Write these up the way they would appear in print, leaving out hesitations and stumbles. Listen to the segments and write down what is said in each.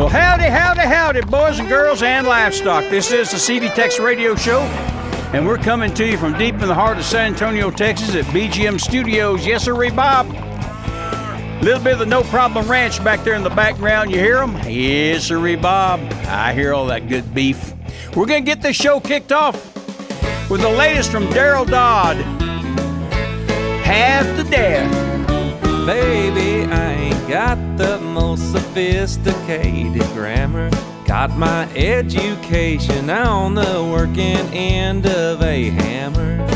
Well, howdy, howdy, howdy, boys and girls and livestock. This is the CD TEX Radio Show, and we're coming to you from deep in the heart of San Antonio, Texas at BGM Studios. Yes, sir, Bob. A little bit of the No Problem Ranch back there in the background. You hear them? Yes, sir, Bob. I hear all that good beef. We're going to get this show kicked off with the latest from Daryl Dodd. Half to Death. Baby, I ain't got the most sophisticated grammar. Got my education on the working end of a hammer.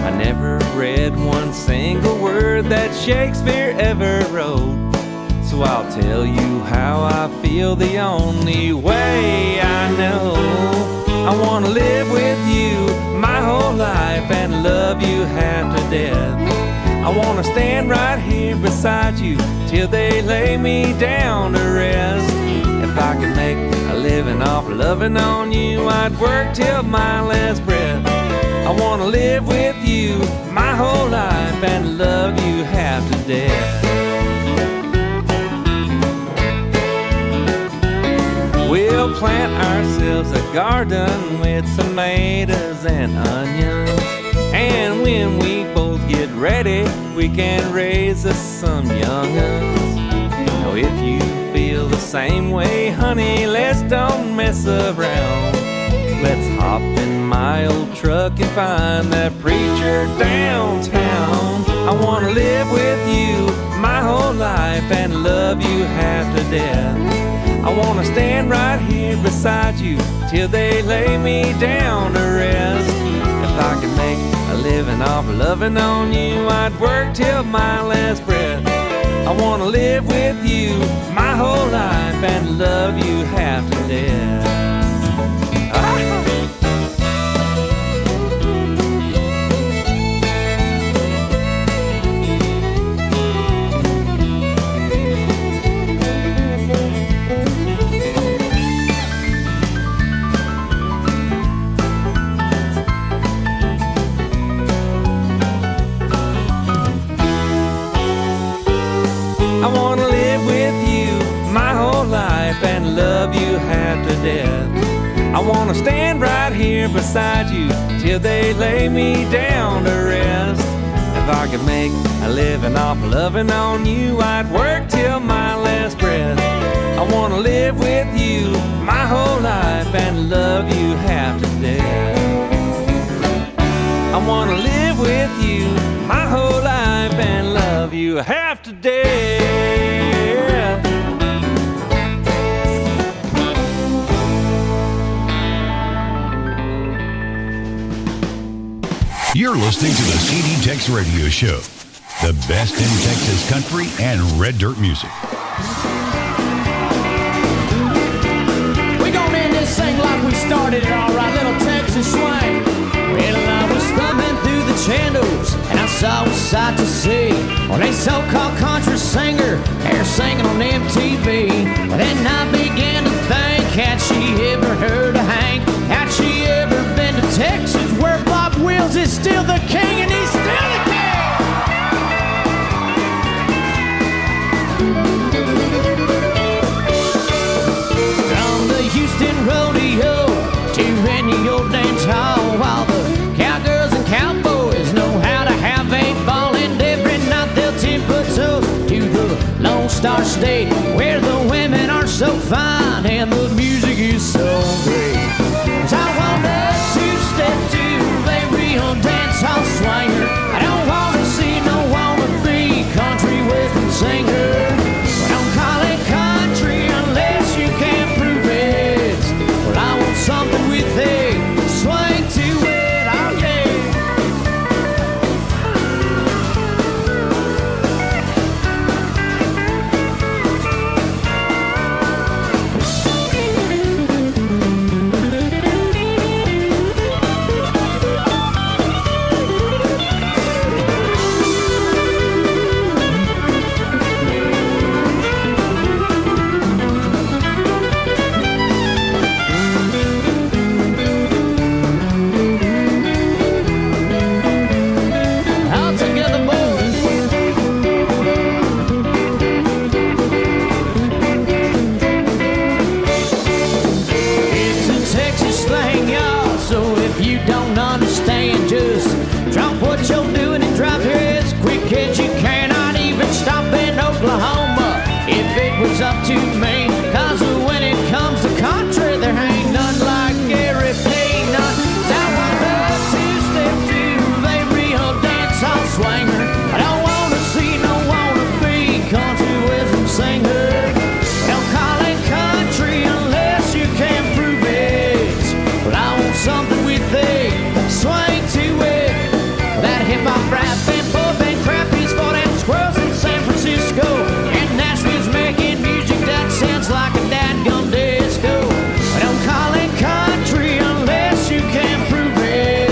I never read one single word that Shakespeare ever wrote. So I'll tell you how I feel the only way I know. I wanna live with you my whole life and love you half to death. I wanna stand right here beside you till they lay me down to rest. If I could make a living off loving on you, I'd work till my last breath. I wanna live with you my whole life and love you half to death. We'll plant ourselves a garden with tomatoes and onions, and when we both get ready, we can raise us some young'uns. Now if you feel the same way, honey, let's don't mess around. Let's hop in my old truck and find that preacher downtown. I wanna live with you my whole life and love you half to death. I wanna stand right here beside you till they lay me down to rest. If I could make a living off loving on you, I'd work till my last breath. I wanna live with you my whole life and love you half to death. I wanna live with you my whole life and love you half to death. I wanna stand right here beside you till they lay me down to rest. If I could make a living off loving on you, I'd work till my last breath. I wanna live with you my whole life and love you half to death. I wanna live with you my whole life and love you half to death. You're listening to the CD TEX Radio Show, the best in Texas country and red dirt music. We're gonna end this thing like we started it, all right, little Texas swing. Well, I was thumbing through the channels and I saw a sight to see. Well, a so-called country singer, they're singing on MTV. Then I began to think, had she ever heard of Hank? Had she ever been to Texas where Bob Wills is still the king and he's still the king? From the Houston rodeo to any old dance hall, while the cowgirls and cowboys know how to have a ball, and every night they'll tip a toast to the Lone Star State, where the women are so was up to me. Cause when it comes to country, there ain't none like Gary P. None. Down one up, two-step two, they real dance-hall swinger. I don't wanna see, no wanna be country wisdom singer. Don't call it country unless you can prove it. But I want something with it, swing to it. That hip-hop rap and boy band crap is for them squirrels in San Francisco. And Nashville's making music that sounds like a dadgum disco. I don't call it country unless you can prove it.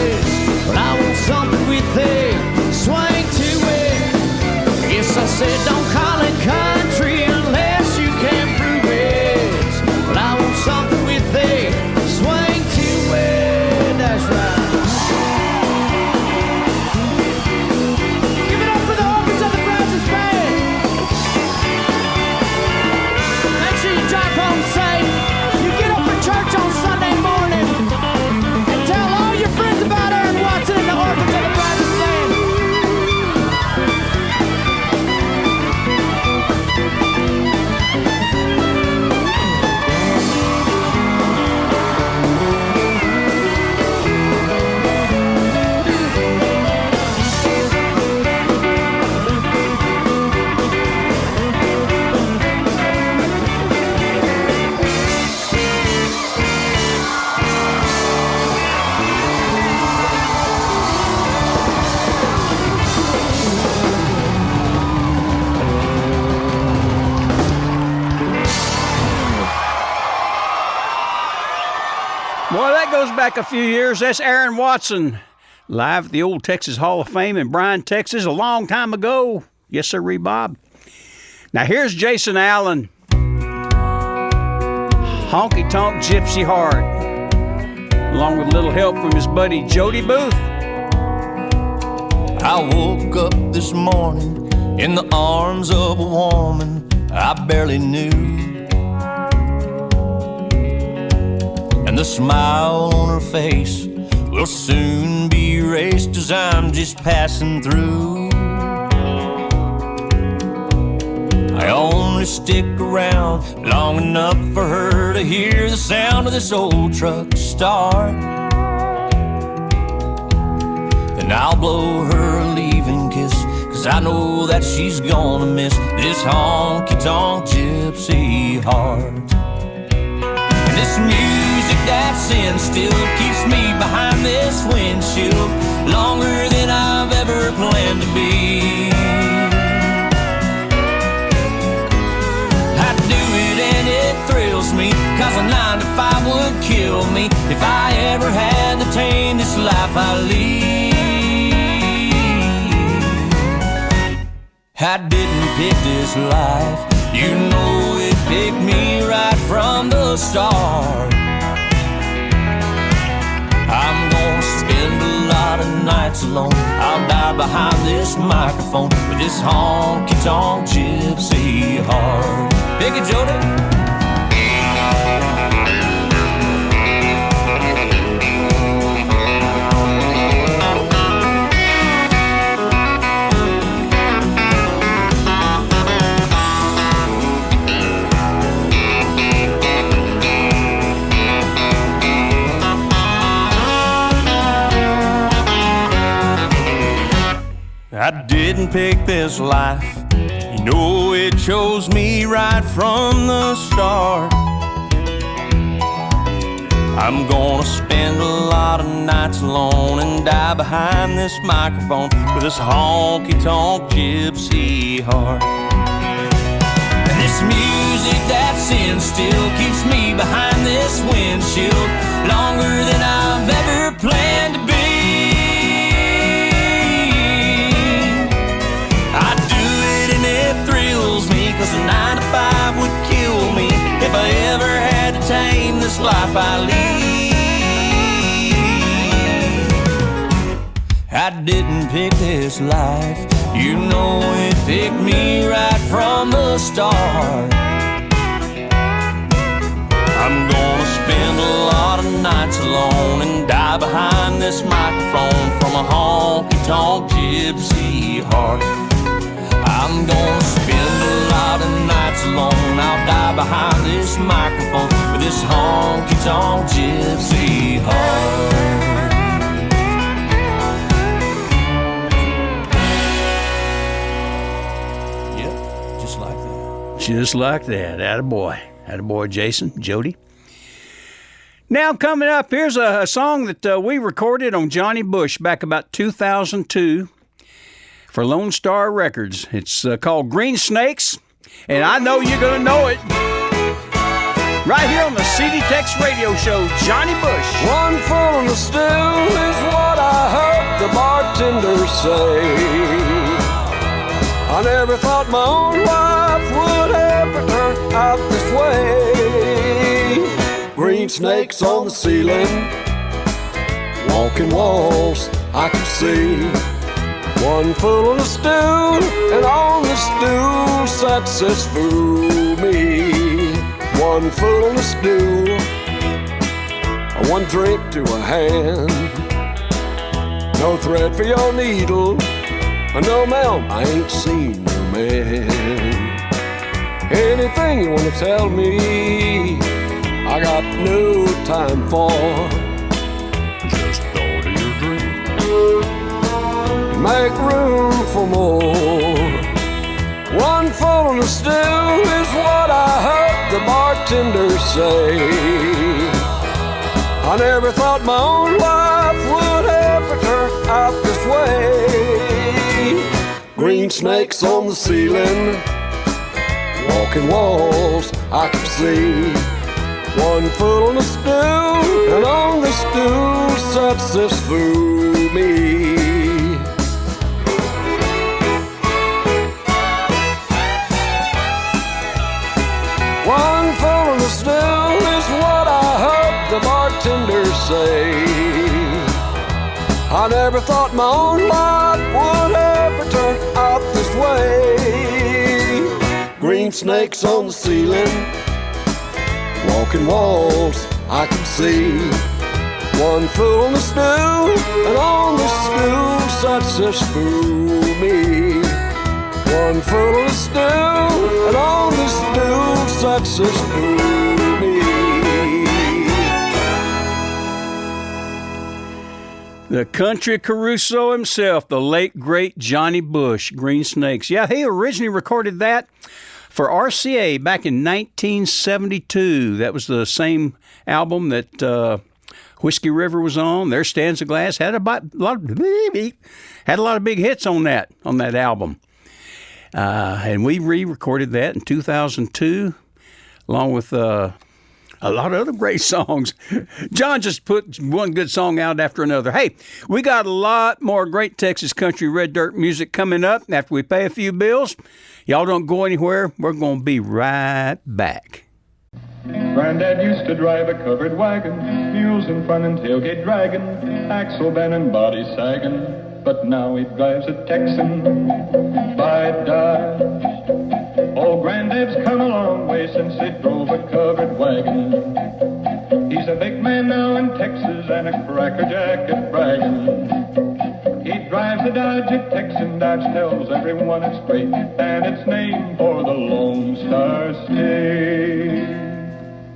But I want something with it, swing to it. Yes, I said don't call it country unless you can prove it. But I want something with it, swing to it. That's right. Give it up for the organs of the Brazos Band. Make sure you drive home safe. You get up for church on Sunday morning. And tell all your friends about Aaron Watson and the organs of the Brazos Band. Boy, that goes back a few years. That's Aaron Watson, live at the Old Texas Hall of Fame in Bryan, Texas, a long time ago. Yes, sir, Bob. Now, here's Jason Allen, Honky Tonk Gypsy Heart, along with a little help from his buddy Jody Booth. I woke up this morning in the arms of a woman I barely knew. And the smile on her face will soon be erased as I'm just passing through. I only stick around long enough for her to hear the sound of this old truck start. Then I'll blow her a leaving kiss, 'cause I know that she's gonna miss this honky-tonk gypsy heart. And this music that's in still keeps me behind this windshield longer than I've ever planned to be. I do it and it thrills me, 'cause a 9 to 5 would kill me if I ever had to tame this life I lead. I didn't pick this life, you know it picked me right from the start. I'm gonna spend a lot of nights alone, I'll die behind this microphone with this honky-tonk gypsy heart. Pick it, Jody. I didn't pick this life, you know it chose me right from the start. I'm gonna spend a lot of nights alone and die behind this microphone with this honky-tonk gypsy heart. And this music that's in still keeps me behind this windshield longer than I've ever planned to be. Thrills me, 'cause a 9 to 5 would kill me if I ever had to tame this life I lead. I didn't pick this life, you know it picked me right from the start. I'm gonna spend a lot of nights alone and die behind this microphone from a honky-tonk gypsy heart. I'm gonna spend a lot of nights this alone. I'll die behind this microphone with this honky-tonk gypsy heart. Yep, just like that. Just like that. Attaboy. Attaboy, Jason, Jody. Now coming up, here's a song that we recorded on Johnny Bush back about 2002 for Lone Star Records. It's called Green Snakes, and I know you're going to know it. Right here on the CD TEX Radio Show, Johnny Bush. One full in the stew is what I heard the bartender say. I never thought my own life would ever turn out this way. Green snakes on the ceiling, walking walls I can see. One full of the stew, and on the stew sat says fool me. One full of the stew, one drink to a hand. No thread for your needle, no ma'am, I ain't seen no man. Anything you wanna tell me, I got no time for. Just order your drink and make room for more. One full of the stew is what I heard the bartender say. I never thought my own life would ever turn out this way. Green snakes on the ceiling, walking walls I can see. One full of the stew, and on the stew sat this fool me. One full of the stew is what I heard the bartender say. I never thought my own life would ever turn out this way. Green snakes on the ceiling, walking walls I can see. One full in the stew, and on the stew sat this fool me. One full in the stew, and on the stew sat this fool me. The country Caruso himself, the late, great Johnny Bush, Green Snakes. Yeah, he originally recorded that for RCA back in 1972. That was the same album that Whiskey River was on. There Stands a Glass had a lot of big hits on that album, and we re-recorded that in 2002, along with a lot of other great songs. John just put one good song out after another. Hey, we got a lot more great Texas country red dirt music coming up after we pay a few bills. Y'all don't go anywhere. We're going to be right back. Granddad used to drive a covered wagon, mules in front and tailgate dragging, axle bending, body sagging. But now he drives a Texan by Dodge. Oh, Granddad's come a long way since they drove a covered wagon. He's a big man now in Texas and a crackerjack at bragging. He drives a Dodge, a Texan. Dodge tells everyone it's great, and it's named for the Lone Star State.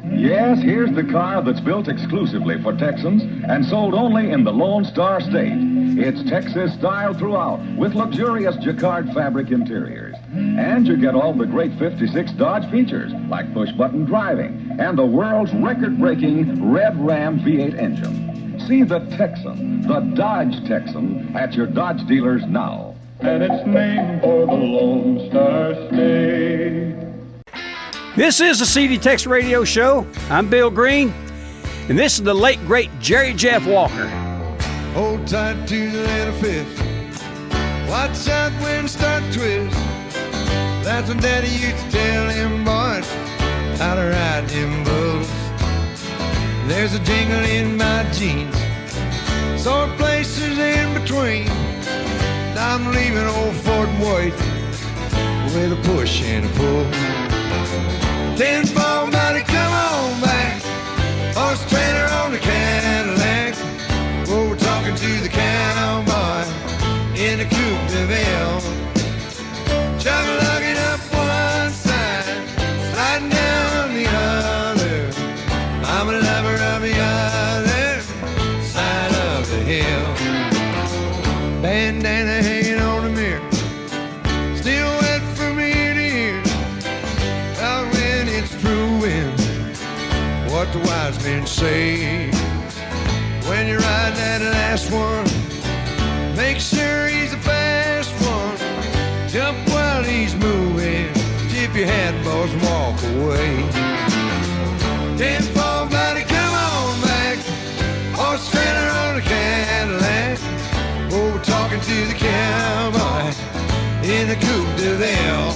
Yes, here's the car that's built exclusively for Texans and sold only in the Lone Star State. It's Texas style throughout, with luxurious jacquard fabric interiors. And you get all the great 56 Dodge features, like push-button driving and the world's record-breaking Red Ram V8 engine. See the Texan, the Dodge Texan, at your Dodge dealers now. And it's named for the Lone Star State. This is the CD TEX Radio Show. I'm Bill Green, and this is the late, great Jerry Jeff Walker. Hold tight to the little fist. Watch out when it start to twist. That's what Daddy used to tell him boys how to ride them bulls. There's a jingle in my jeans, sore places in between. And I'm leaving old Fort Worth with a push and a pull. 10-4, buddy, come on back. Horse trailer on the Cadillac. Oh, we're talking to the cowboy in a coupe de ville. Chuck-a-lugging up one side, what the wise men say. When you're riding that last one, make sure he's the fast one. Jump while he's moving, tip your hat, boys, and walk away. 10-4, buddy, come on back. Horse trailer on a Cadillac. Oh, we're talking to the cowboy in the Coupe de Ville.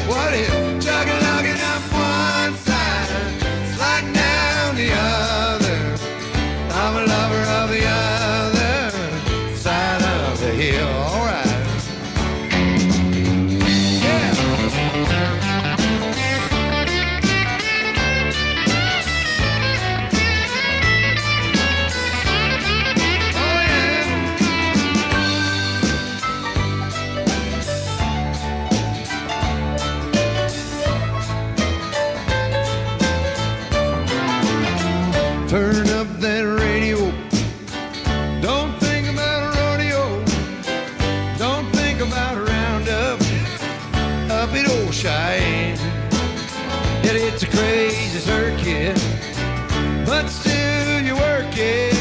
What if chugging up one side, sliding down the other? I'm a lover of the other side of the hill. All right. Turn up that radio. Don't think about a rodeo. Don't think about a roundup up at old Cheyenne. Yeah, it's a crazy circuit, but still you work it.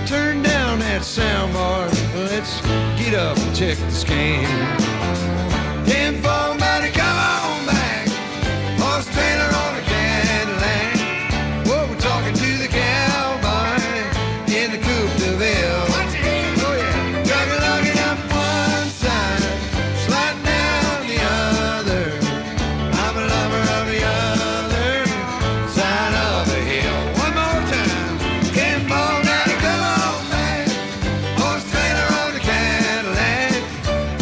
Turn down that soundbar. Let's get up and check the scan. 10-4, buddy, come on back. Horse trailer on a Cadillac. Well, we're talking to the cowboy in the Coupe de Ville. Oh yeah, chugging up one side, sliding down the other. I'm a lover of the other side of the hill. One more time, 10-4, daddy, come on back. Horse trailer on the Cadillac.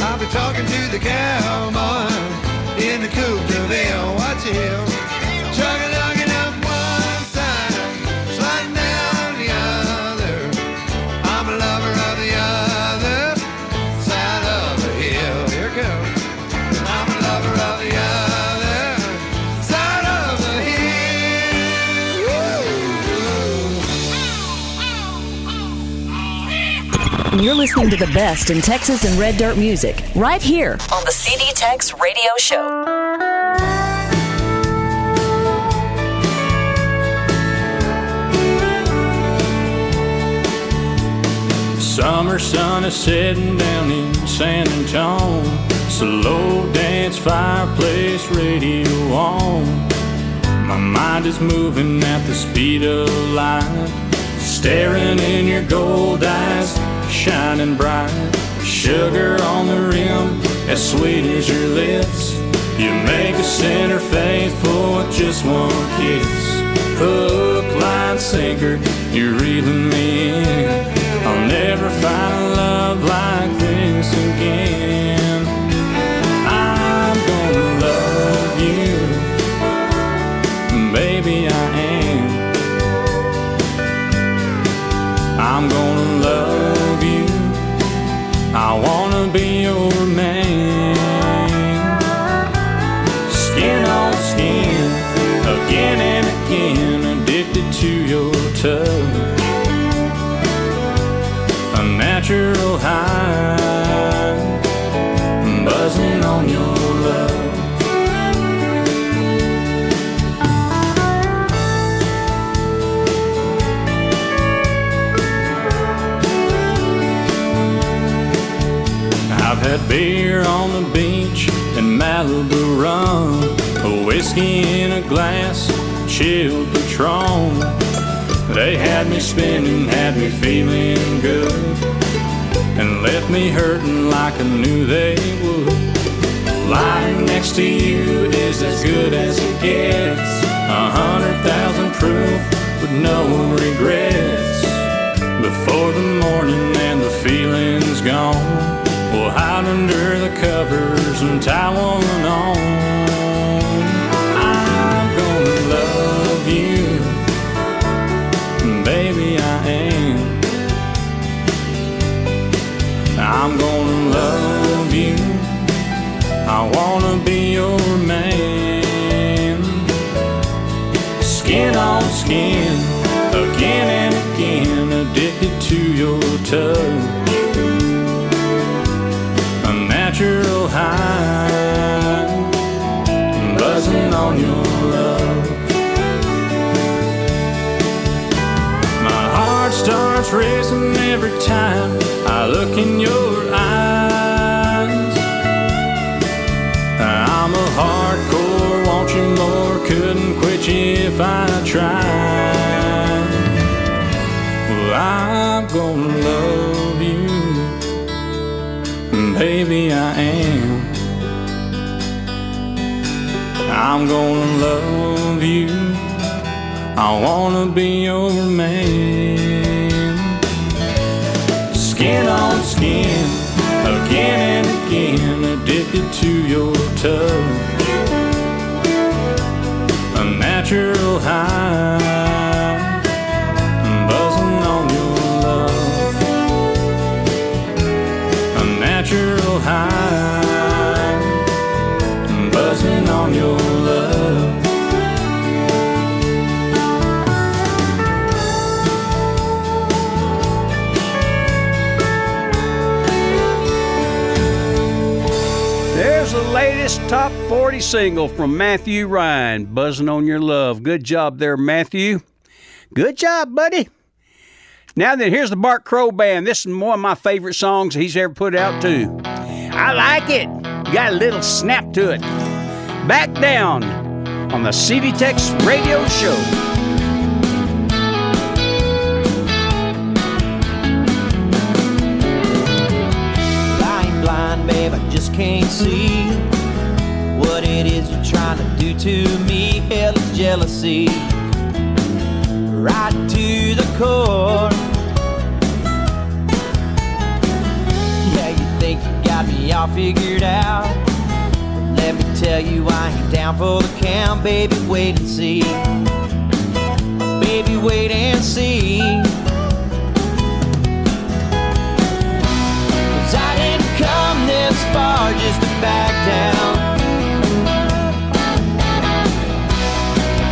I'll be talking to the cowboy in the Coupe de Ville. Watch him. Chugging up one side, sliding down the other. I'm a lover of the other side of the hill. Here it goes. I'm a lover of the other side of the hill. And you're listening to the best in Texas and red dirt music right here on the CD TEX Radio Show. Summer sun is setting down in San Antonio. Slow dance, fireplace, radio on. My mind is moving at the speed of light, staring in your gold eyes, shining bright. Sugar on the rim, as sweet as your lips. You make a sinner faithful with just one kiss. Hook, line, sinker, you're reeling me in. I'll never find a love like this again. I'm gonna love you, baby, I am. I'm gonna love you, I wanna be your man. Skin on skin, again and again, addicted to your touch. A natural high, buzzing on your love. I've had beer on the beach and Malibu rum, a whiskey in a glass, chilled Patron. They had me spinning, had me feeling good, and left me hurting like I knew they would. Lying next to you is as good as it gets, 100,000 proof with no regrets. Before the morning and the feeling's gone, we'll hide under the covers and tie one on. I'm gonna love you, baby, I am. I'm gonna love you, I wanna be your man. Skin on skin, again and again, addicted to your touch. A natural high, buzzing on your love. if I try. Well, I'm gonna love you, baby, I am. I'm gonna love you, I wanna be your man. Skin on skin, again and again, addicted to your touch. A natural high, buzzing on your love. A natural high, buzzing on your love. There's the latest top 40 single from Matthew Ryan, Buzzing on Your Love. Good job there, Matthew. Good job, buddy. Now then, here's the Bart Crow Band. This is one of my favorite songs he's ever put out, too. I like it. Got a little snap to it. Back Down on the CD TEX Radio Show. Babe, I just can't see what it is you're trying to do to me. Hell of jealousy, right to the core. Yeah, you think you got me all figured out. Let me tell you, I ain't down for the count. Baby, wait and see. Baby, wait and see. Come this far just to back down.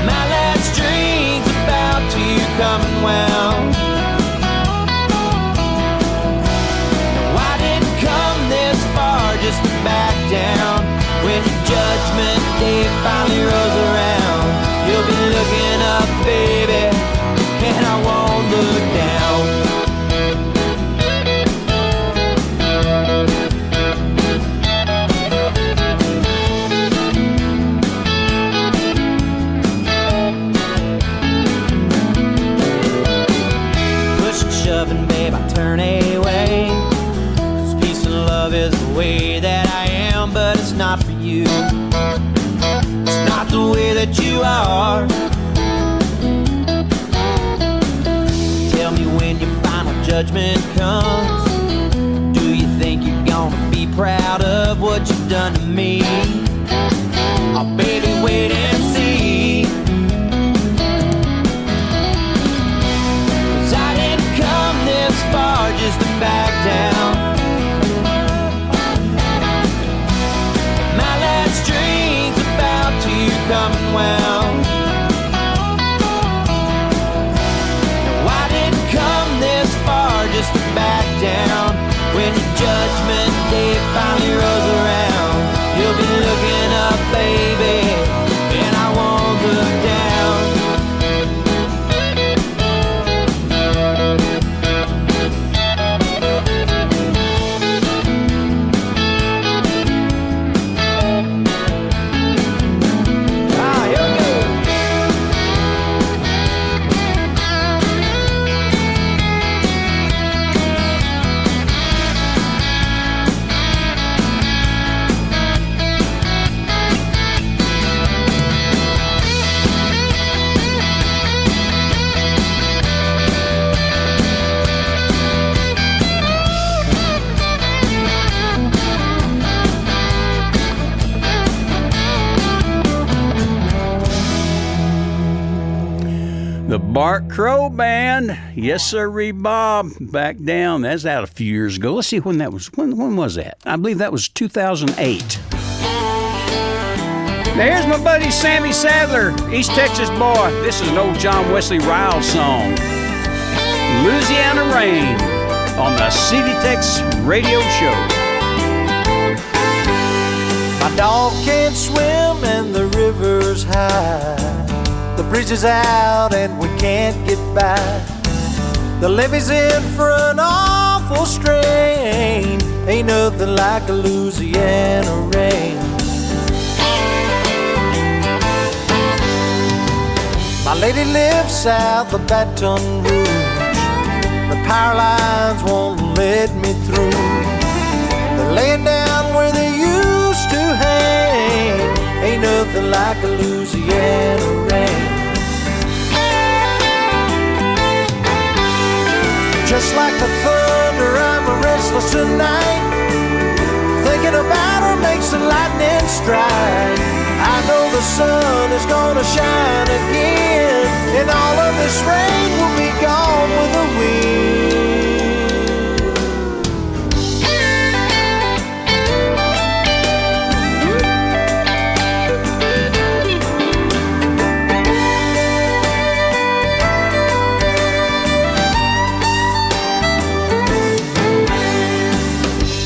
My last drink's about to come and wound. Why didn't come this far just to back down? When the judgment day finally rolls around, you'll be looking up, baby, and I won't look down. Shoving, babe, I turn away. 'Cause peace and love is the way that I am, but it's not for you. It's not the way that you are. Tell me when your final judgment comes, do you think you're gonna be proud of what you've done to me? Oh, baby, wait and see. This far just to back down. My last drink's about to come and wound. Why didn't come this far just to back down? When the judgment day finally rolls around, you'll be looking up, baby, and I won't look down. The Bart Crow Band. Yes, sirree, Bob. Back Down. That's out a few years ago. Let's see when that was. When was that? I believe that was 2008. Now here's my buddy Sammy Sadler, East Texas boy. This is an old John Wesley Riles song. Louisiana Rain on the CD TEX Radio Show. My dog can't swim and the river's high. The bridge is out and we can't get by. The levee's in for an awful strain. Ain't nothing like a Louisiana rain. My lady lives south of Baton Rouge. The power lines won't let me through. They're laying down where they used to hang. Ain't nothing like a Louisiana rain. Just like the thunder, I'm restless tonight. Thinking about her makes the lightning strike. I know the sun is gonna shine again, and all of this rain will be gone with the wind.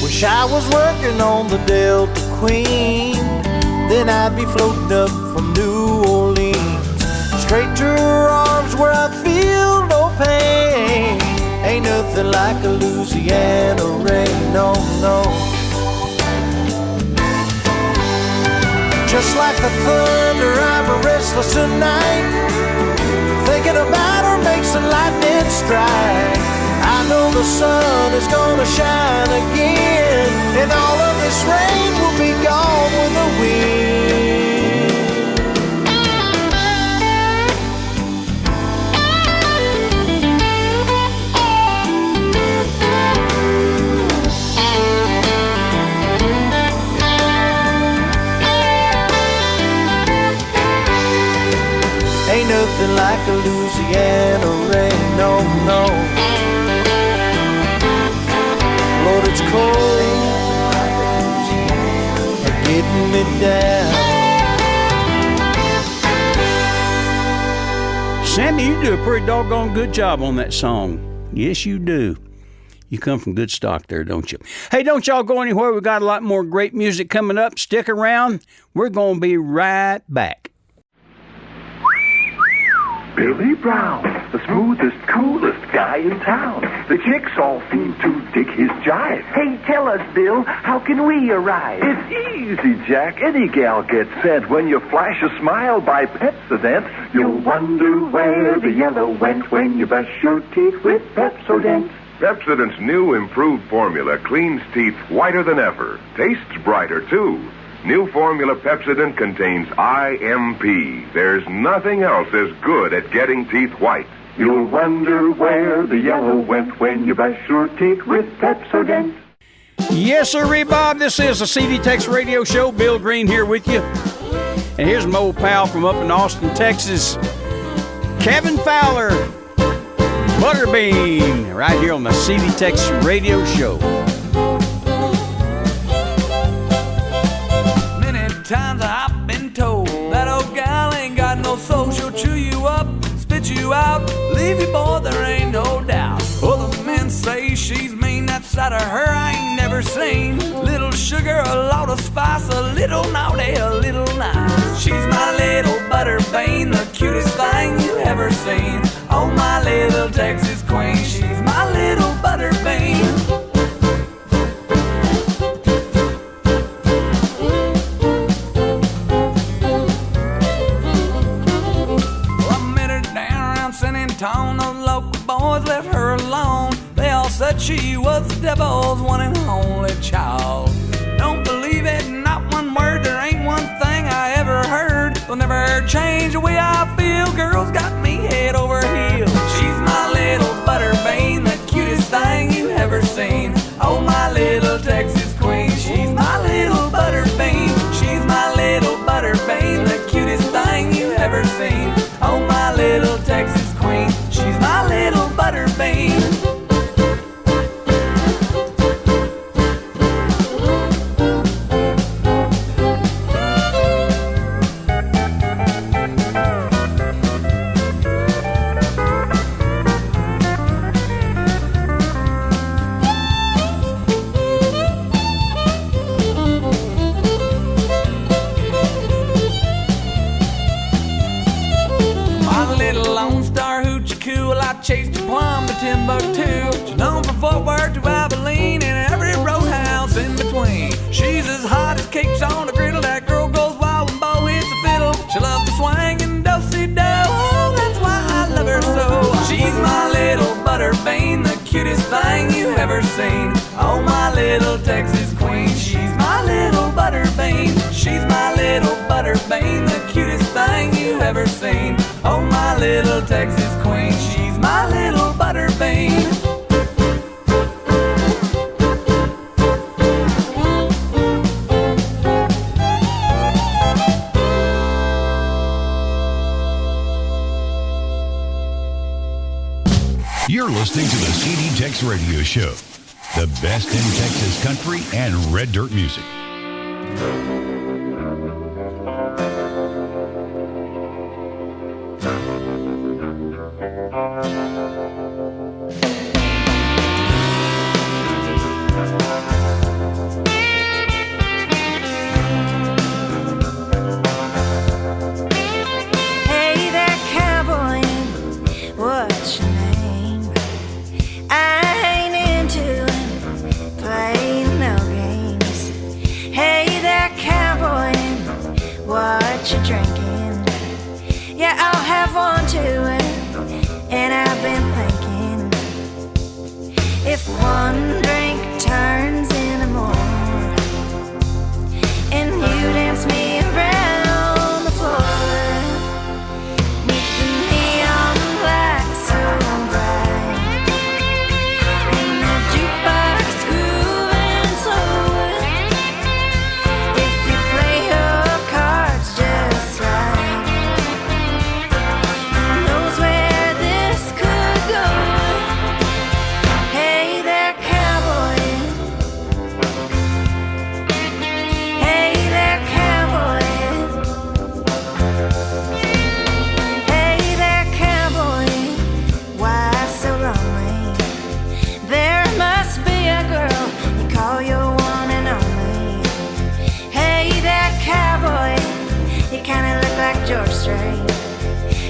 Wish I was working on the Delta Queen, then I'd be floating up from New Orleans, straight to her arms where I feel no pain. Ain't nothing like a Louisiana rain, no, no. Just like the thunder, I'm restless tonight. Thinking about her makes the lightning strike. I know the sun is gonna shine again, and all of this rain will be gone with the wind. Ain't nothing like a Louisiana rain, no, no. Lord, it's cold, getting me down. Sammy, you do a pretty doggone good job on that song. Yes, you do. You come from good stock there, don't you? Hey, don't y'all go anywhere. We got a lot more great music coming up. Stick around. We're going to be right back. Billy Brown, the smoothest, coolest guy in town. The chicks all seem to dig his jive. Hey, tell us, Bill, how can we arrive? It's easy, Jack. Any gal gets sent. When you flash a smile by Pepsodent, you'll wonder where the yellow went when you brush your teeth with Pepsodent. Pepsodent's new improved formula cleans teeth whiter than ever. Tastes brighter, too. New formula Pepsodent contains IMP. There's nothing else as good at getting teeth white. You'll wonder where the yellow went when you brush your teeth with Pepsodent. Yes, sir, Bob. This is the CD TEX Radio Show. Bill Green here with you. And here's my old pal from up in Austin, Texas, Kevin Fowler, Butterbean, right here on the CD TEX Radio Show. Times I've been told that old gal ain't got no soul. She'll chew you up, spit you out, leave you, boy, there ain't no doubt. Oh, the men say she's mean, that side of her I ain't never seen. Little sugar, a lot of spice, a little naughty, a little nice. She's my little Butterbean, the cutest thing you ever seen. Oh, my little Texas queen, she's my little Butterbean. Those local boys left her alone. They all said she was the devil's one and only child. Don't believe it, not one word. There ain't one thing I ever heard. They'll never change the way I feel. Girl's got me head over heels. She's my little Butterbean, the cutest thing you ever seen. Oh, my little Texas queen, she's my little Butterbean. She's my little Butterbean, the cutest thing you ever seen. Oh, my little Texas queen, she's my little Butterbean. Chased her plumb to Timbuktu. She's known from Fort Worth to Abilene and every roadhouse in between. She's as hot as cakes on a griddle. That girl goes wild when Bo hits the fiddle. She loves to swing and do-si-do. Oh, cutest thing you ever seen. Oh, my little Texas queen, she's my little butterbean. She's my little butterbean, the cutest thing you ever seen. Oh, my little Texas queen, she's my little butterbean. You're listening to the CD TEX Radio Show, the best in Texas country and red dirt music.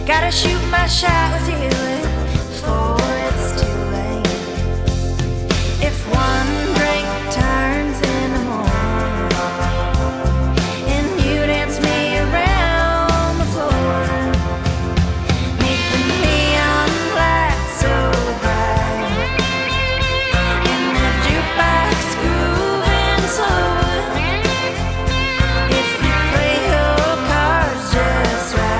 Gotta shoot my shot with you before it's too late. If one drink turns in the morning and you dance me around the floor, make the neon lights so bright and the jukebox grooving slow. If you play your cards just right,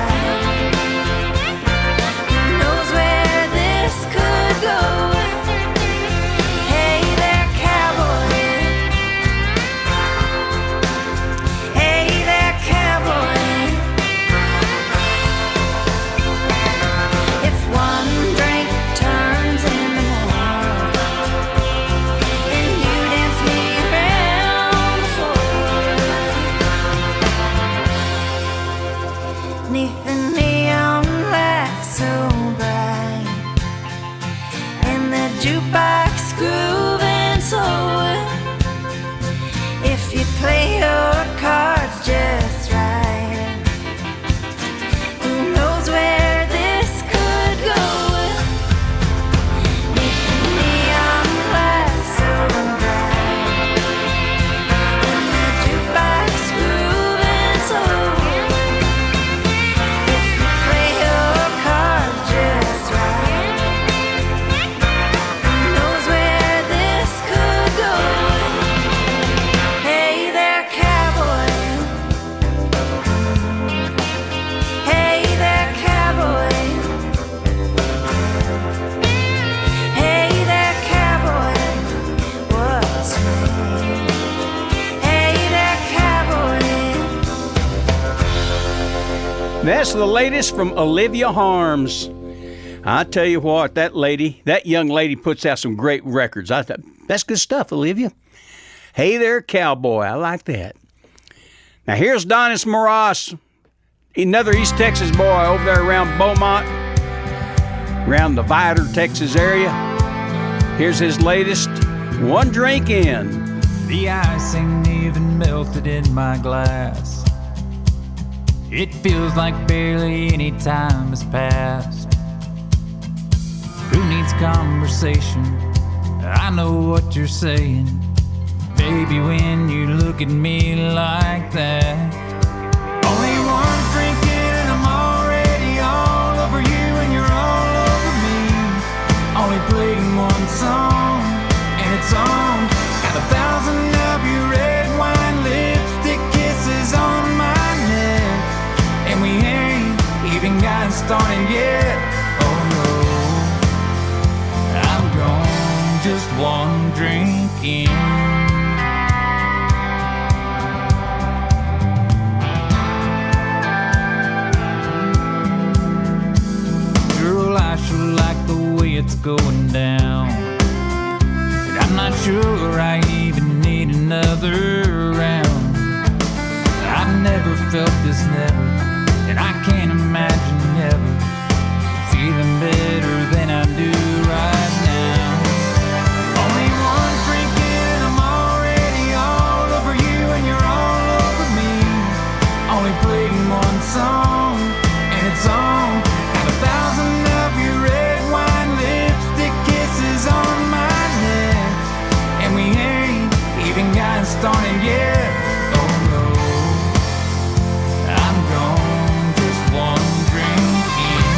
jukebox grooving slow. If you play your cards just right, who knows where this could go? Make the neon lights so bright and the jukebox grooving slow. If you play your cards just right, That's the latest from Olivia Harms. I tell you what, that young lady puts out some great records. I thought, that's good stuff, Olivia. Hey there, cowboy. I like that. Now here's Donis Moras, another East Texas boy over there around Beaumont, around the Vidor, Texas area. Here's his latest, One Drink In. The ice ain't even melted in my glass. It feels like barely any time has passed. Who needs conversation? I know what you're saying. Baby, when you look at me like that, only one drink in and I'm already all over you and you're all over me. Only playing one song yet. Oh no, I'm gone just one drink in. Girl, I sure like the way it's going down, but I'm not sure I even need another round. I've never felt this, never, and I can't imagine never feeling better than I do right now. Only one drink in, I'm already all over you and you're all over me. Only played one song and it's on. Got 1,000 of your red wine lipstick kisses on my neck, and we ain't even gotten started yet. Oh no, I'm gone just one drink in.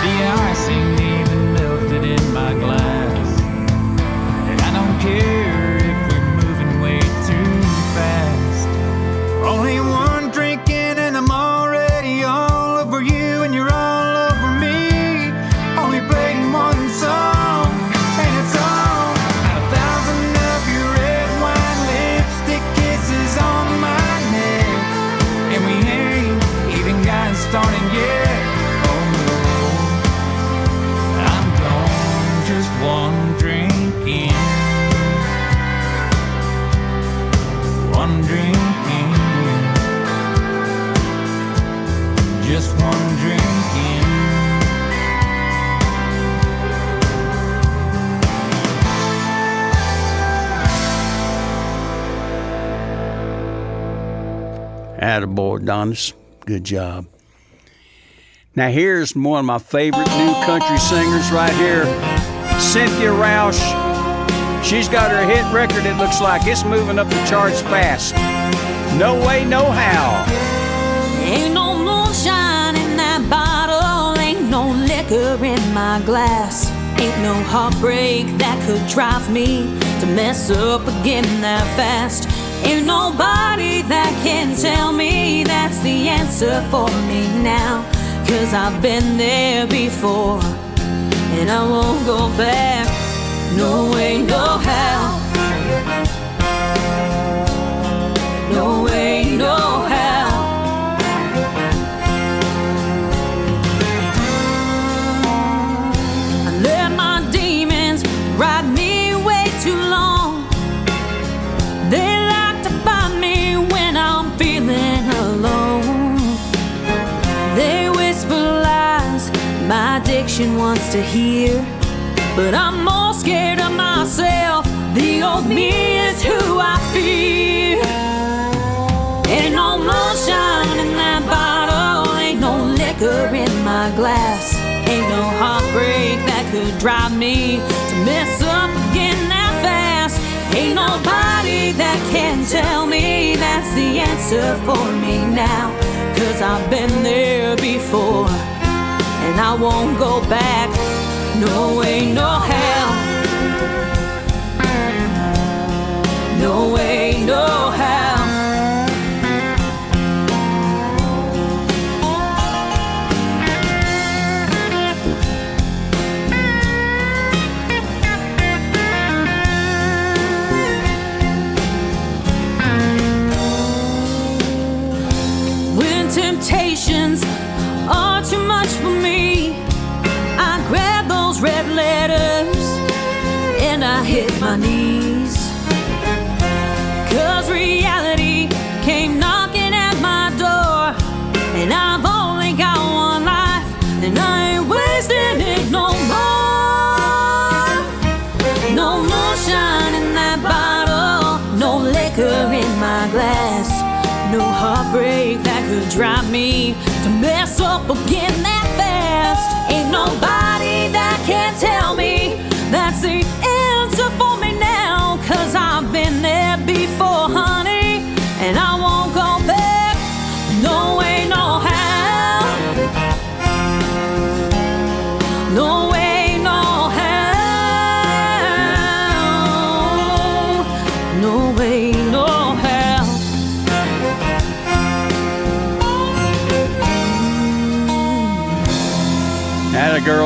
The ice ain't even melted in my glass, and I don't care if we're moving way too fast. Only one drink in and I'm already all over you and you're all over me. Only played one song and it's on. Got 1,000 of your red wine lipstick kisses on my neck, and we ain't even gotten started yet. Oh no, I'm gone just one drink in. One drink in. Just one drink in. Attaboy, Adonis. Good job. Now here's one of my favorite new country singers right here, Cynthia Roush. She's got her hit record. It looks like it's moving up the charts fast. No Way, No How. Ain't no moonshine in that bottle, ain't no liquor in my glass, ain't no heartbreak that could drive me to mess up again that fast. Ain't nobody that can tell me that's the answer for me now, 'cause I've been there before and I won't go back. No way, no how. No way, no how. I let my demons ride me way too long. They like to find me when I'm feeling alone. They whisper lies my addiction wants to hear, but I'm more scared of myself. The old me is who I fear. Ain't no moonshine in that bottle, ain't no liquor in my glass, ain't no heartbreak that could drive me to mess up again that fast. Ain't nobody that can tell me that's the answer for me now, 'cause I've been there before and I won't go back. No way, no how. No way, no how. When temptations are too much for me, I grab those red letters and I hit my knees. 'Cause reality came knocking at my door, and I've only got one life, and I ain't wasting it no more. No moonshine in that bottle, no liquor in my glass, no heartbreak that could drive me to mess up again that fast. Ain't nobody that can tell me that's the answer for me now, 'cause I've been there before, honey, and I won't go back. No way, no how. No way,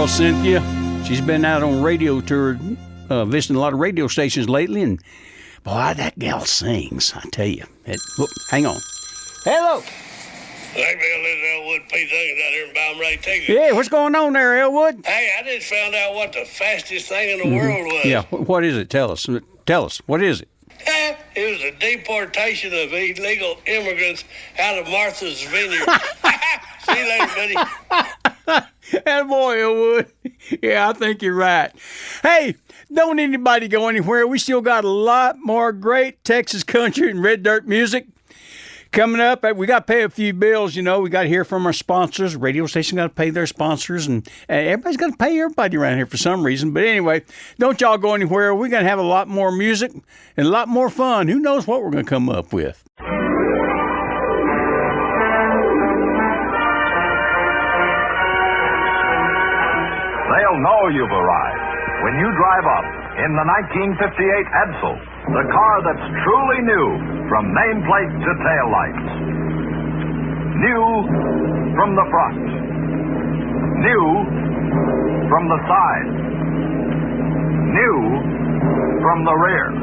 gal, Cynthia. She's been out on radio tour, visiting a lot of radio stations lately, and boy, that gal sings, I tell you. Hang on. Hello. Hey, Bill, this is Elwood P. Thuggins out here in Balmray, Texas. Yeah, what's going on there, Elwood? Hey, I just found out what the fastest thing in the world was. Yeah, what is it? Tell us. What is it? It was the deportation of illegal immigrants out of Martha's Vineyard. See you later, buddy. Attaboy, Elwood. Yeah, I think you're right. Hey, don't anybody go anywhere. We still got a lot more great Texas country and red dirt music coming up. We got to pay a few bills, you know. We got to hear from our sponsors. Radio station got to pay their sponsors, and everybody's got to pay everybody around here for some reason. But anyway, don't y'all go anywhere. We're going to have a lot more music and a lot more fun. Who knows what we're going to come up with. They'll know you've arrived when you drive up in the 1958 Edsel, the car that's truly new from nameplate to tail lights. New from the front. New from the side. New from the rear.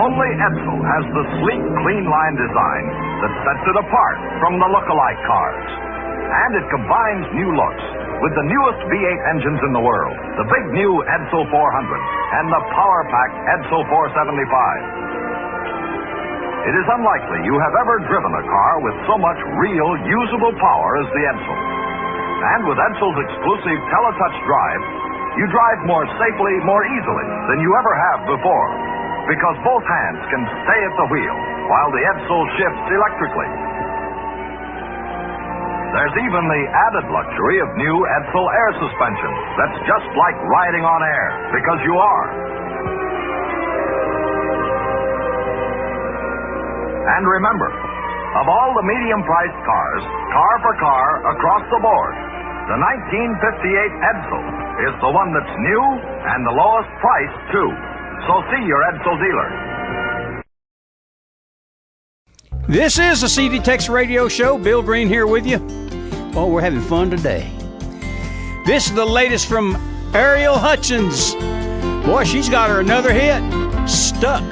Only Edsel has the sleek, clean line design that sets it apart from the look-alike cars. And it combines new looks with the newest V8 engines in the world, the big new Edsel 400 and the power-packed Edsel 475. It is unlikely you have ever driven a car with so much real, usable power as the Edsel. And with Edsel's exclusive Teletouch drive, you drive more safely, more easily than you ever have before, because both hands can stay at the wheel while the Edsel shifts electrically. There's even the added luxury of new Edsel air suspension that's just like riding on air, because you are. And remember, of all the medium-priced cars, car for car, across the board, the 1958 Edsel is the one that's new and the lowest price, too. So see your Edsel dealer. This is the CD TEX Radio Show. Bill Green here with you. Oh, we're having fun today. This is the latest from Ariel Hutchins. Boy, she's got her another hit, Stuck.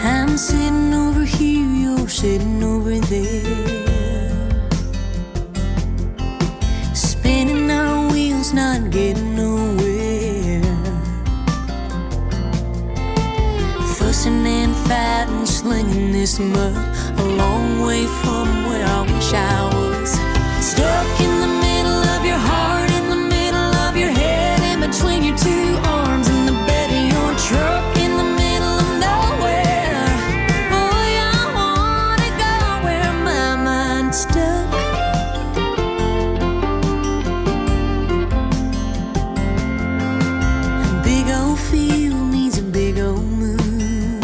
I'm sitting over here, you're sitting over there, spinning our wheels, not getting nowhere, fussing and fighting, slinging this mud a long way from where I wish I was. Stuck in the middle of your heart, in the middle of your head, in between your two arms, in the bed of your truck, in the middle of nowhere. Boy, I wanna go where my mind's stuck. A big old field needs a big old moon.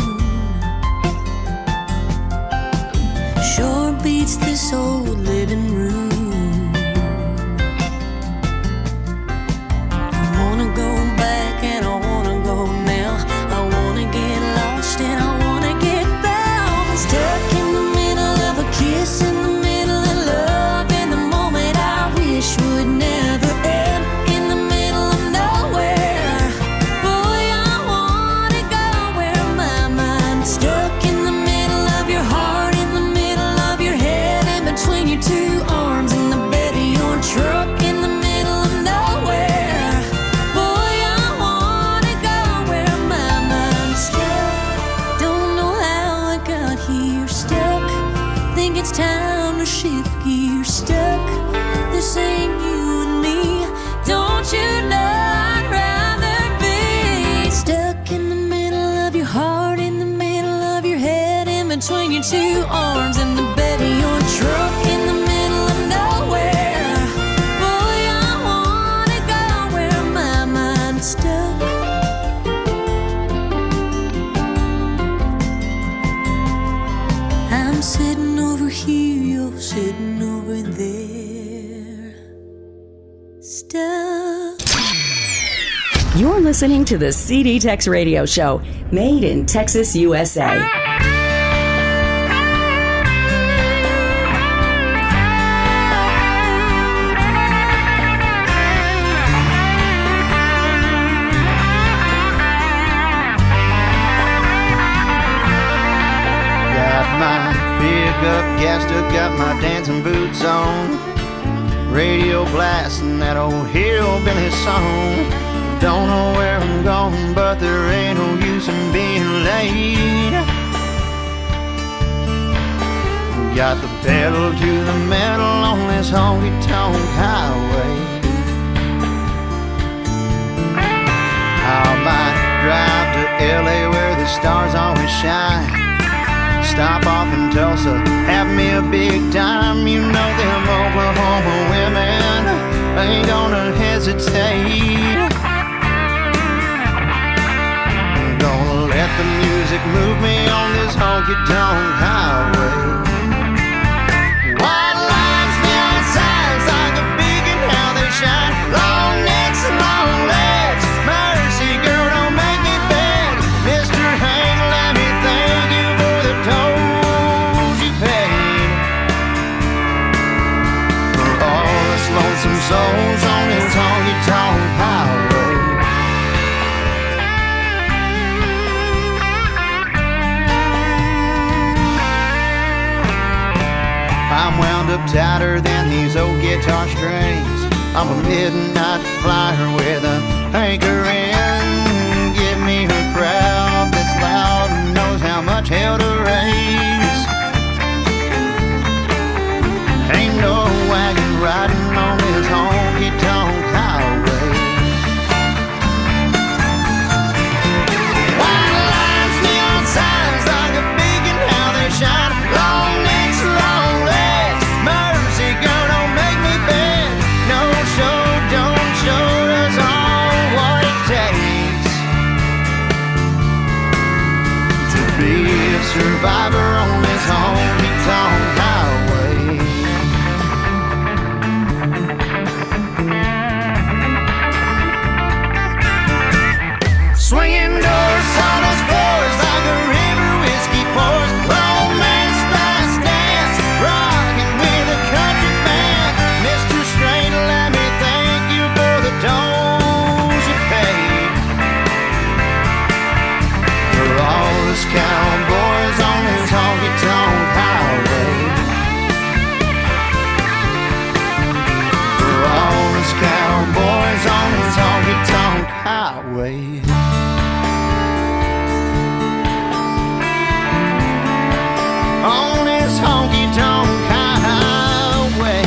Sure beats this old living room. Between your two arms in the bed of your truck, in the middle of nowhere. Boy, I wanna go where my mind's stuck. I'm sitting over here, you're sitting over there, stuck. You're listening to the CD TEX Radio Show, made in Texas, USA. my dancing boots on. Radio blasting that old hillbilly song. Don't know where I'm going, but there ain't no use in being late. Got the pedal to the metal on this honky-tonk highway. I might drive to LA where the stars always shine. Stop off in Tulsa, have me a big time. You know them Oklahoma women ain't gonna hesitate. I'm gonna let the music move me on this honky-tonk highway. White lines, neon signs like a beacon, how they shine. Long necks and long legs, mercy girl, don't make me beg. Mr. Hank, let me thank you for the tolls you paid. For all us lonesome souls on this honky-tonk highway. I'm wound up tighter than these old guitar strings. I'm a midnight flyer with a anchor in. Give me a crowd that's loud and knows how much hell to raise. Ain't no wagon riding on this honky-tonk highway. White lines, neon signs like a beacon, how they shine. Long necks, long legs, mercy girl, don't make me beg. No show, don't show us all what it takes to be a survivor on this honky-tonk highway. Swinging doors, sawdust floors like a river whiskey pours. Romance, fast dance, rocking with a country band. Mr. Straight, let me thank you for the tolls you paid. For all us cowboys on this honky-tonk highway. For all us cowboys on this honky-tonk highway. On this honky-tonk highway.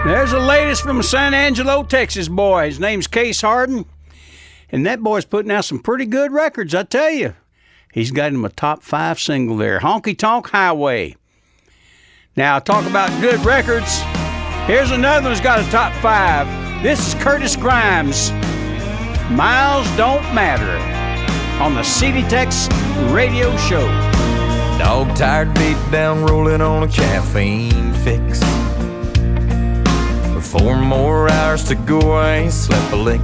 There's the latest from San Angelo, Texas boy. His name's Case Harden. And that boy's putting out some pretty good records, I tell you. He's got him a top 5 single there, Honky Tonk Highway. Now, talk about good records. Here's another one's got a top 5. This is Curtis Grimes. Miles Don't Matter on the CD TEX Radio Show. Dog tired, beat down, rolling on a caffeine fix. 4 more hours to go, I ain't slept a lick.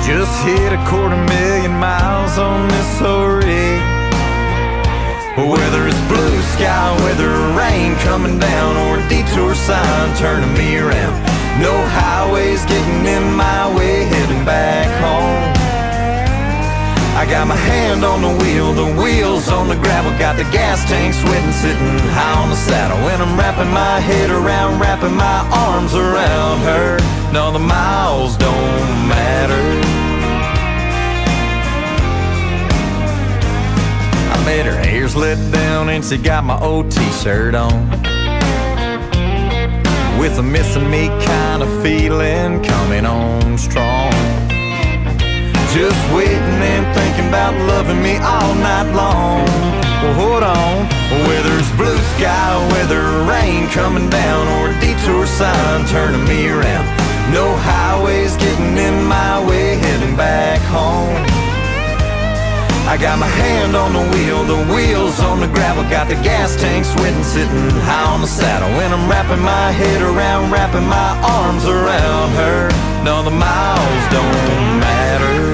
Just hit 250,000 miles on this old rig. Whether it's blue sky, whether rain coming down, or a detour sign turning me around, no highways getting in my way, heading back home. I got my hand on the wheels on the gravel, got the gas tank sweating, sitting high on the saddle. When I'm wrapping my head around, wrapping my arms around her, no, the miles don't matter. I made her hair's let down and she got my old t-shirt on, with a missing me kind of feeling coming on strong. just waiting and thinking about loving me all night long. Well, hold on. Whether it's blue sky, whether rain coming down, or a detour sign turning me around, no highways getting in my way heading back home. I got my hand on the wheels on the gravel, got the gas tank sweating, sitting high on the saddle. When I'm wrapping my head around, wrapping my arms around her, no, the miles don't matter.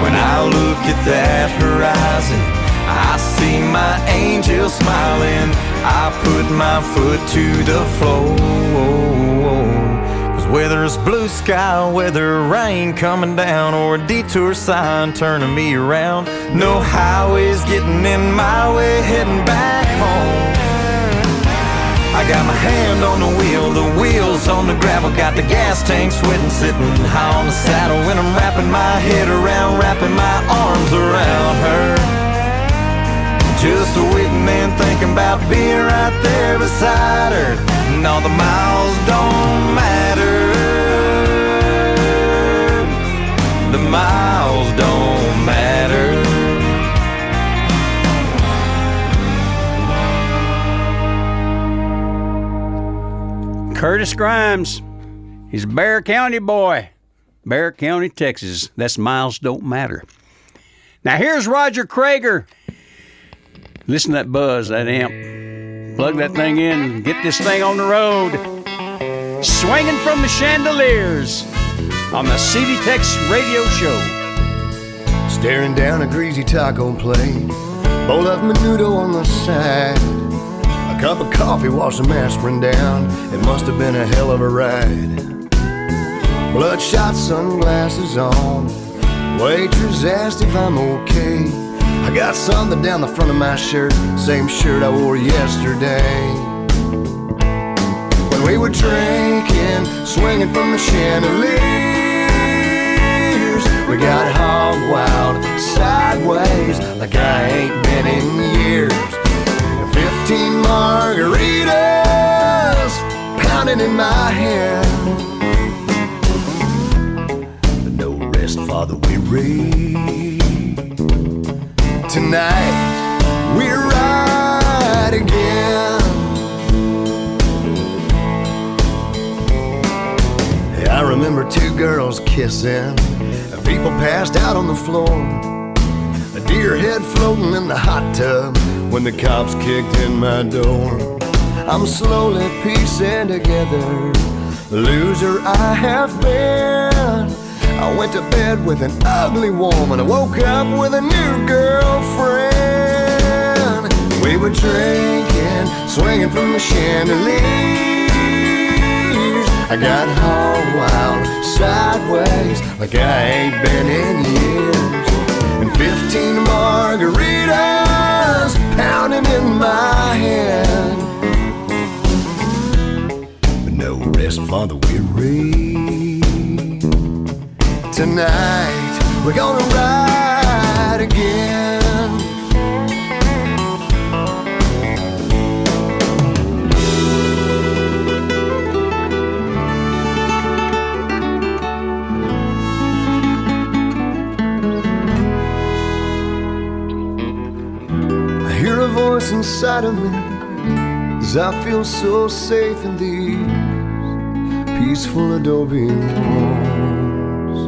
When I look at that horizon, I see my angel smiling. I put my foot to the floor. 'Cause whether it's blue sky, whether rain coming down, or a detour sign turning me around, no highways getting in my way heading back home. I got my hand on the wheels on the gravel, got the gas tank sweating, sitting high on the saddle. When I'm wrapping my head around, wrapping my arms around her, just waiting and thinking about being right there beside her. And all the miles don't matter. The miles don't matter. Curtis Grimes. He's a Bear County boy. Bear County, Texas. That's miles don't matter. Now here's Roger Krager. Listen to that buzz, that amp. Plug that thing in, get this thing on the road. Swinging from the chandeliers on the CD TEX Radio Show. Staring down a greasy taco plate, bowl of menudo on the side, a cup of coffee, wash some aspirin down. It must have been a hell of a ride. Bloodshot sunglasses on, waitress asked if I'm okay. I got something down the front of my shirt, same shirt I wore yesterday. When we were drinking, swinging from the chandeliers, we got hog wild sideways like I ain't been in years. 15 margaritas pounding in my head, but no rest for the weary. Tonight we're right again. I remember two girls kissing, people passed out on the floor, a deer head floating in the hot tub when the cops kicked in my door. I'm slowly piecing together the loser I have been. I went to bed with an ugly woman, I woke up with a new girlfriend. We were drinking, swinging from the chandeliers. I got hog wild sideways like I ain't been in years. And 15 margaritas pounding in my head, but no rest for the weary. Tonight we're gonna ride again. I hear a voice inside of me as I feel so safe in these peaceful adobe walls,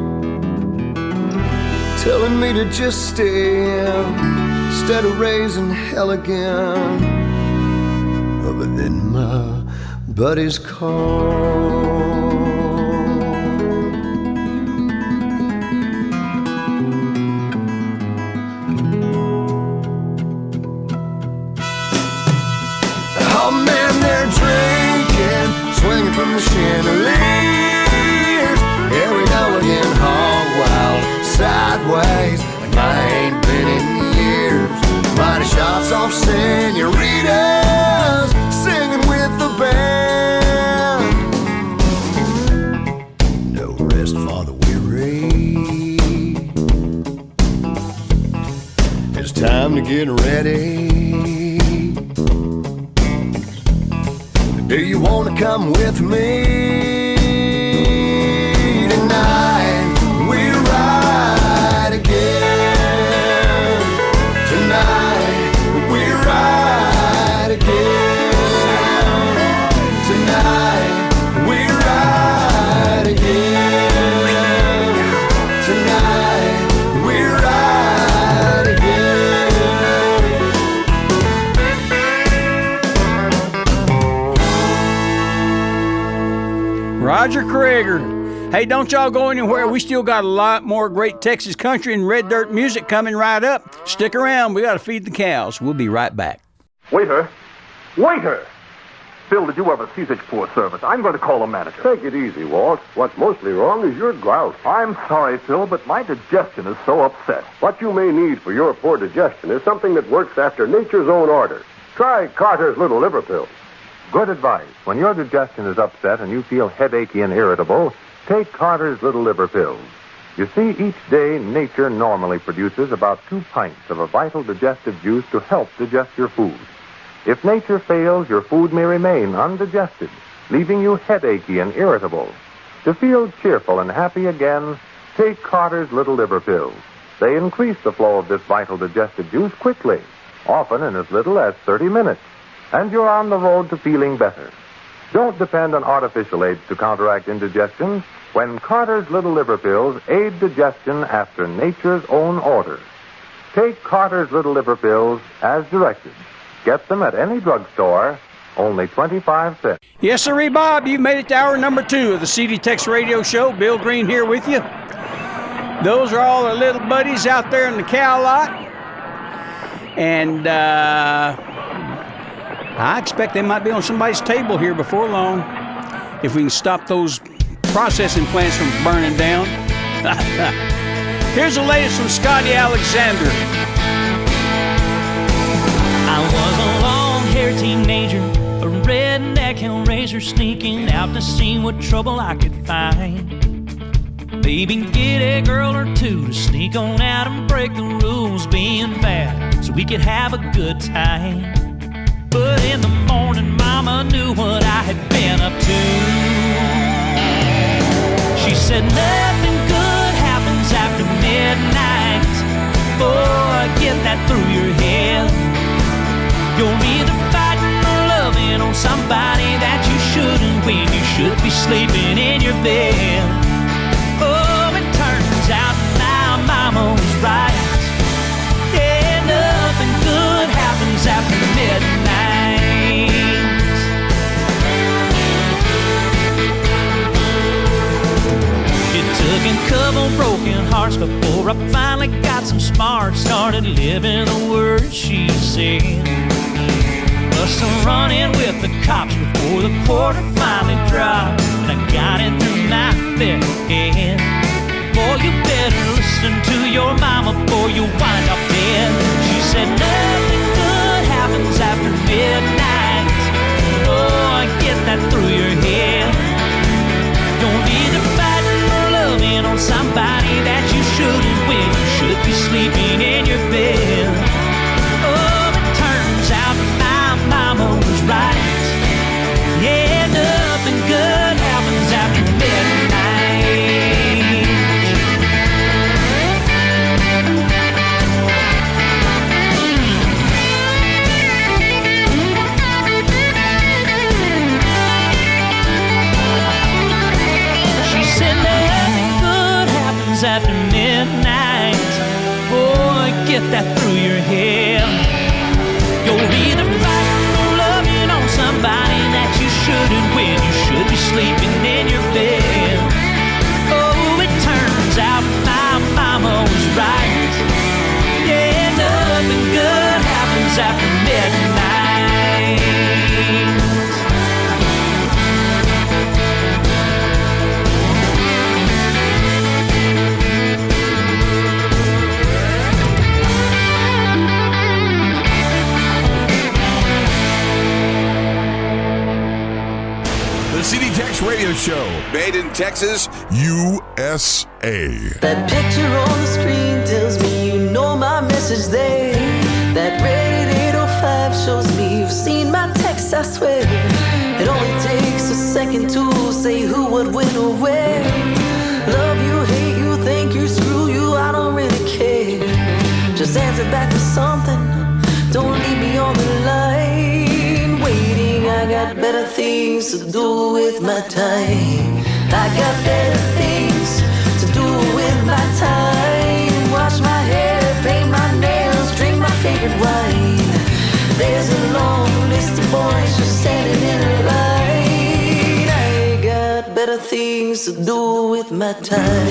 telling me to just stay instead of raising hell again. But then my buddies call. Oh man, they're drinking, swinging from the chandeliers. Here we go again, hog wild sideways like I ain't been in years. Mighty shots off senoritas, singing with the band. No rest for the weary. It's time to get ready. come with me. Tonight we ride again. Tonight we ride again. Tonight we ride again. Tonight we ride again. Roger Krieger. Hey, don't y'all go anywhere. We still got a lot more great Texas country and red dirt music coming right up. Stick around. We got to feed the cows. We'll be right back. Waiter! Waiter! Phil, did you ever see such poor service? I'm going to call the manager. Take it easy, Walt. What's mostly wrong is your grouse. I'm sorry, Phil, but my digestion is so upset. What you may need for your poor digestion is something that works after nature's own order. Try Carter's Little Liver Pills. Good advice. When your digestion is upset and you feel headachy and irritable, take Carter's Little Liver Pills. You see, each day nature normally produces about 2 pints of a vital digestive juice to help digest your food. If nature fails, your food may remain undigested, leaving you headachy and irritable. To feel cheerful and happy again, take Carter's Little Liver Pills. They increase the flow of this vital digestive juice quickly, often in as little as 30 minutes, and you're on the road to feeling better. Don't depend on artificial aids to counteract indigestion when Carter's Little Liver Pills aid digestion after nature's own order. Take Carter's Little Liver Pills as directed. Get them at any drugstore, only 25 cents. Yes, sir, Bob. You've made it to hour number 2 of the CD TEX Radio Show. Bill Green here with you. Those are all our little buddies out there in the cow lot. And I expect they might be on somebody's table here before long if we can stop those processing plants from burning down. Here's the latest from Scotty Alexander. I was a long-haired teenager, a redneck hellraiser, sneaking out to see what trouble I could find. Maybe get a girl or two to sneak on out and break the rules, being bad, so we could have a good time. But in the morning, Mama knew what I had been up to. She said nothing good happens after midnight. Boy, get that through your head. You're either fighting or loving on somebody that you shouldn't when you should be sleeping in your bed. Oh, it turns out my mama was right. Yeah, nothing good happens after midnight. It took a couple broken hearts before I finally got some smarts, started living the words she said. Plus I'm running with the cops before the quarter finally dropped, and I got it through my thick head. Boy, you better listen to your mama before you wind up dead. She said nothing good happens after midnight. Oh, get that through your head. Don't be the fighting or loving on somebody that you shouldn't when you should be sleeping in your bed. Oh, it turns out my mama was right. Yeah, nothing good happens after midnight. She said nothing good happens after midnight. Boy, get that through your head. You're either fighting or loving on somebody that you shouldn't when you should be sleeping in your bed. Oh, it turns out my mama was right. Yeah, nothing good happens after midnight. The CD TEX Radio Show, made in Texas, USA. That picture on the screen tells me you know my message there. That red 805 shows me you've seen my text, I swear. It only takes a what went away. Love you, hate you, thank you, screw you, I don't really care. Just answer back with something, don't leave me on the line waiting. I got better things to do with my time. I got better things to do with my time. Wash my hair, paint my nails, drink my favorite wine. There's a long list of boys just standing in a line. I got better things to do with my time.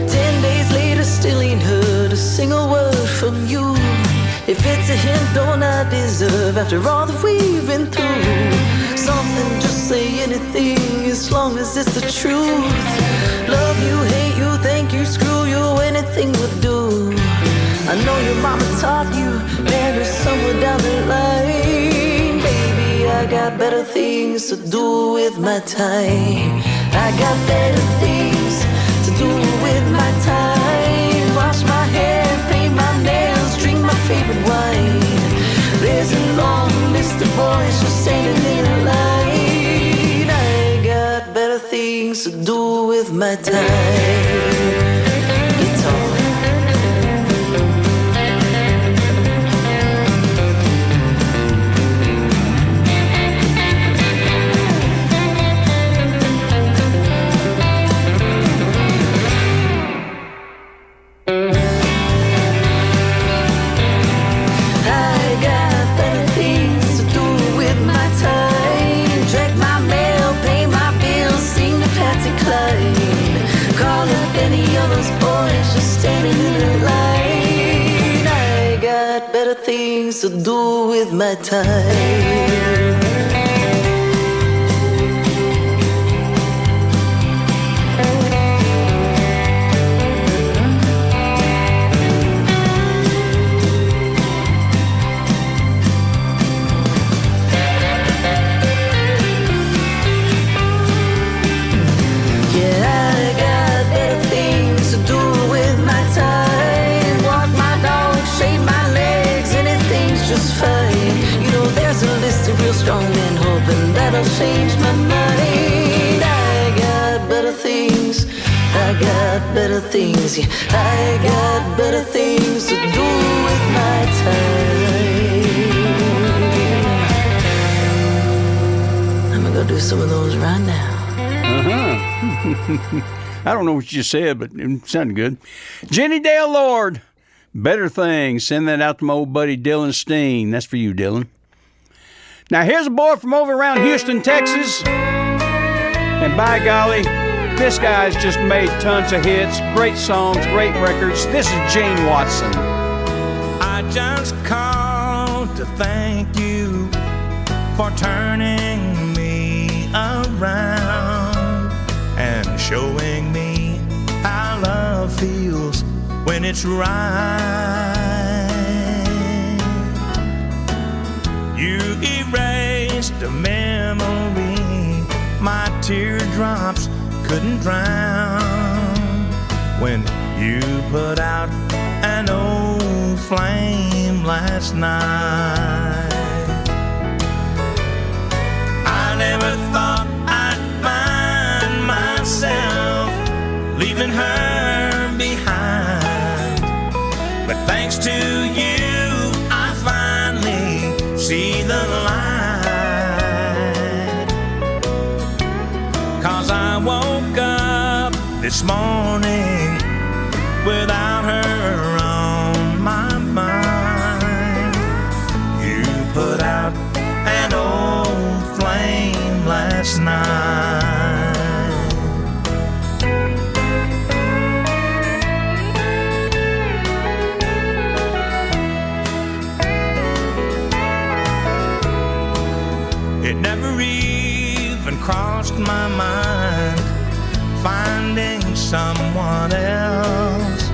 10 days later, still ain't heard a single word from you. If it's a hint, don't I deserve after all that we've been through? Something, just say anything as long as it's the truth. Love you, hate you, thank you, screw you, anything would do. I know your mama taught you, marry someone down the line. Baby, I got better things to do with my time. I got better things to do with my time. Wash my hair, paint my nails, drink my favorite wine. There's a long list of boys just standing in a line. I got better things to do with my time. Guitar. Things to do with my time. Strong men hoping that'll change my mind. I got better things, I got better things, yeah. I got better things to do with my time. I'm gonna go do some of those right now. I don't know what you said, but it sounded good. Jenny Dale Lord, Better Things. Send that out to my old buddy Dylan Steen. That's for you, Dylan. Now, here's a boy from over around Houston, Texas. And by golly, this guy's just made tons of hits, great songs, great records. This is Jane Watson. I just called to thank you for turning me around and showing me how love feels when it's right. You erased a memory my teardrops couldn't drown when you put out an old flame last night. I never thought I'd find myself leaving her behind, but thanks to you I finally see the light. 'Cause I woke up this morning without her on my mind. You put out an old flame last night. It never even crossed my mind finding someone else,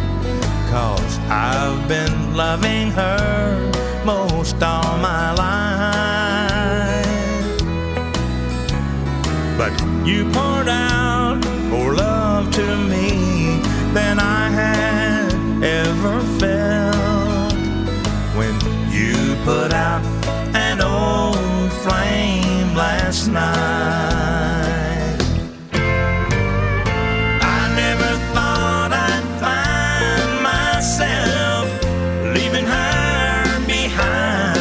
'cause I've been loving her most all my life. But you poured out more love to me than I had ever felt last night. I never thought I'd find myself leaving her behind,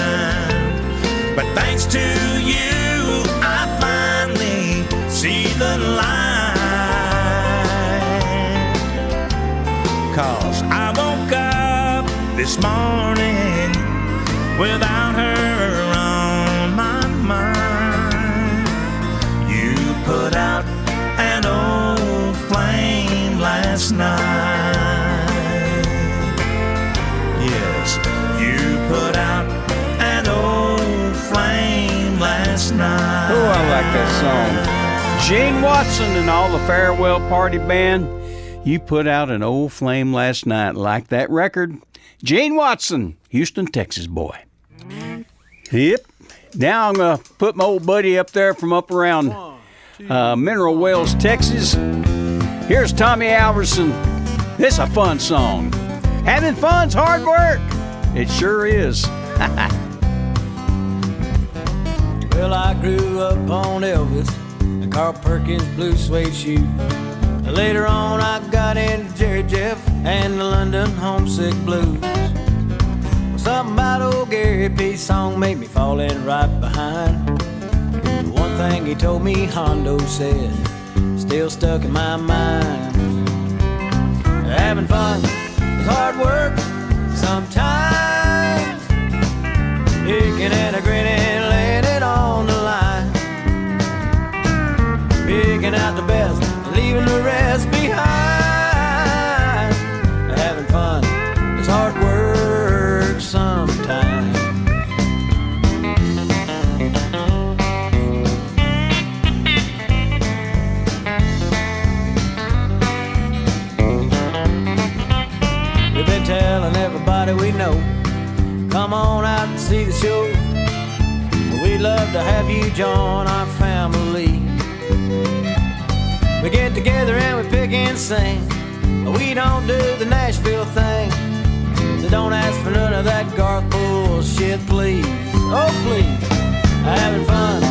but thanks to you I finally see the light. 'Cause I woke up this morning without her on my mind. You put out an old flame last night. Yes, you put out an old flame last night. Oh, I like that song. Gene Watson and all the Farewell Party Band. You put out an old flame last night. Like that record? Gene Watson, Houston, Texas boy. Yep. Now I'm going to put my old buddy up there from up around Mineral Wells, Texas. Here's Tommy Alverson. This is a fun song. Having fun's hard work. It sure is. Well, I grew up on Elvis and Carl Perkins' blue suede shoes. Later on, I got into Jerry Jeff and the London Homesick Blues. Something about old Gary P's song made me fall in right behind. The one thing he told me, Hondo said, still stuck in my mind. Having fun is hard work sometimes. Picking and a grinning, laying it on the line. Picking out the best and leaving the rest behind. Having fun is hard work sometimes. We've been telling everybody we know, come on out and see the show. We'd love to have you join our family. We get together and we pick and sing. We don't do the Nashville thing, so don't ask for none of that Garth bullshit, please. Oh, please. Having fun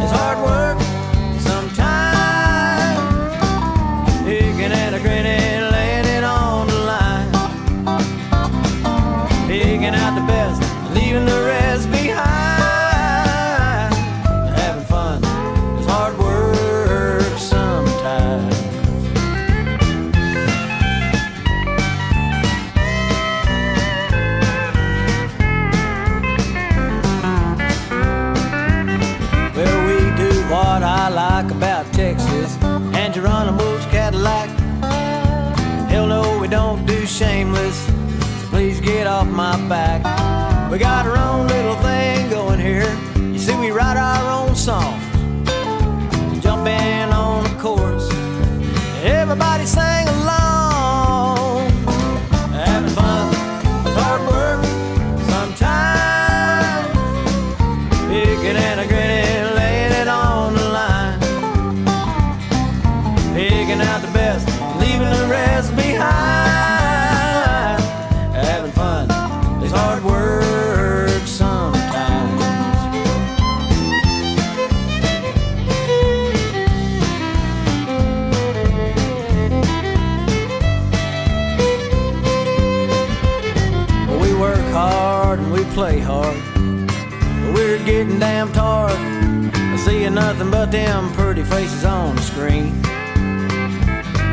is hard work sometimes. Picking and a grinning, laying it on the line. Picking out the best, leaving the rest behind. Having fun is hard work sometimes. Well, we do what I like about Texas and Geronimo's Cadillac. Hell no, we don't do shameless, so please get off my back. We got our own little thing going here. You see, we write our own songs, jump in on the chorus, everybody sing along. Having fun is hard work sometimes. Picking and a grinning, laying it on the line. Picking out the best, leaving the rest behind. Having fun is hard work sometimes. Well, we work hard and we play hard, but we're getting damn tired of seeing nothing but them pretty faces on the screen.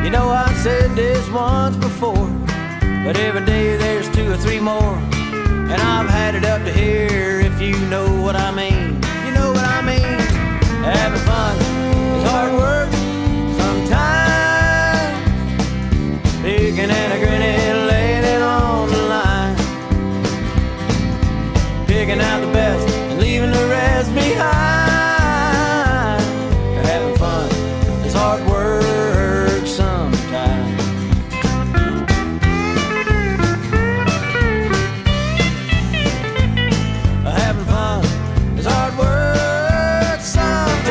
You know, I've said this once before, but every day there's 2 or 3 more. And I've had it up to here, if you know what I mean. You know what I mean. Having fun is hard work sometimes. Picking and a grinning, laying it on the line. Picking out the best and leaving the rest behind. Having fun is hard work sometimes. Having fun is hard work sometimes.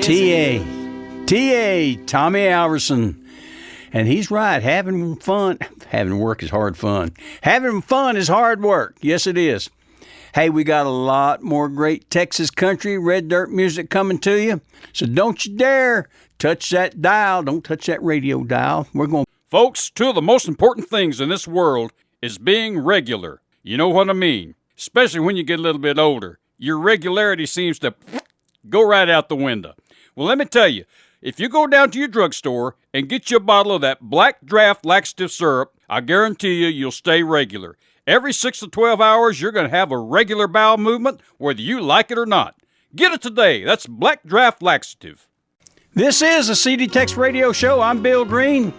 Yes, T.A. Tommy Alverson. And he's right. Having work is hard fun. Having fun is hard work. Yes, it is. Hey, we got a lot more great Texas country red dirt music coming to you. So don't you dare touch that dial. Don't touch that radio dial. We're going. Folks, two of the most important things in this world is being regular. You know what I mean? Especially when you get a little bit older. Your regularity seems to go right out the window. Well, let me tell you, if you go down to your drugstore and get you a bottle of that Black Draft laxative syrup, I guarantee you'll stay regular. Every 6 to 12 hours, you're going to have a regular bowel movement, whether you like it or not. Get it today. That's Black Draft laxative. This is a CD TEX Radio Show. I'm Bill Green,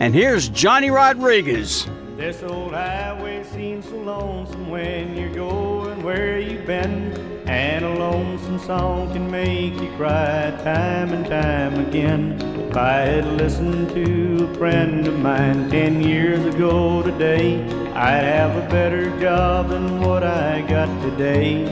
and here's Johnny Rodriguez. This old highway seems so lonesome when you're going where you've been, and a lonesome song can make you cry time and time again. If I had listened to a friend of mine 10 years ago today, I'd have a better job than what I got today.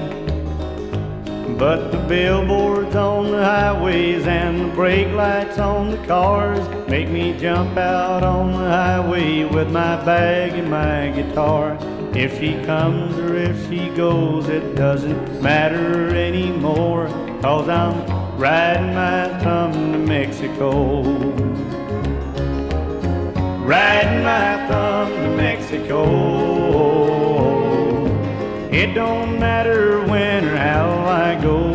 But the billboards on the highways and the brake lights on the cars make me jump out on the highway with my bag and my guitar. If she comes or if she goes, it doesn't matter anymore, 'cause I'm riding my thumb to Mexico. Riding my thumb to Mexico. It don't matter when or how I go.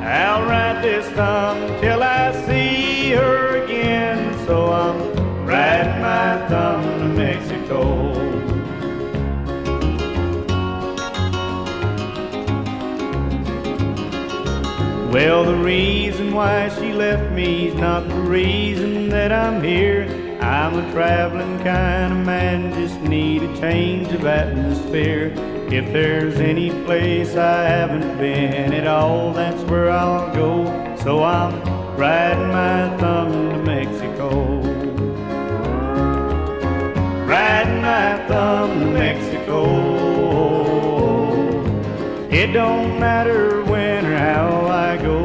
I'll ride this thumb till I see her again. So I'm riding my thumb to Mexico. Well, the reason why she left me's not the reason that I'm here. I'm a traveling kind of man, just need a change of atmosphere. If there's any place I haven't been at all, that's where I'll go. So I'm riding my thumb to Mexico. Riding my thumb to Mexico. It don't matter when or how I go.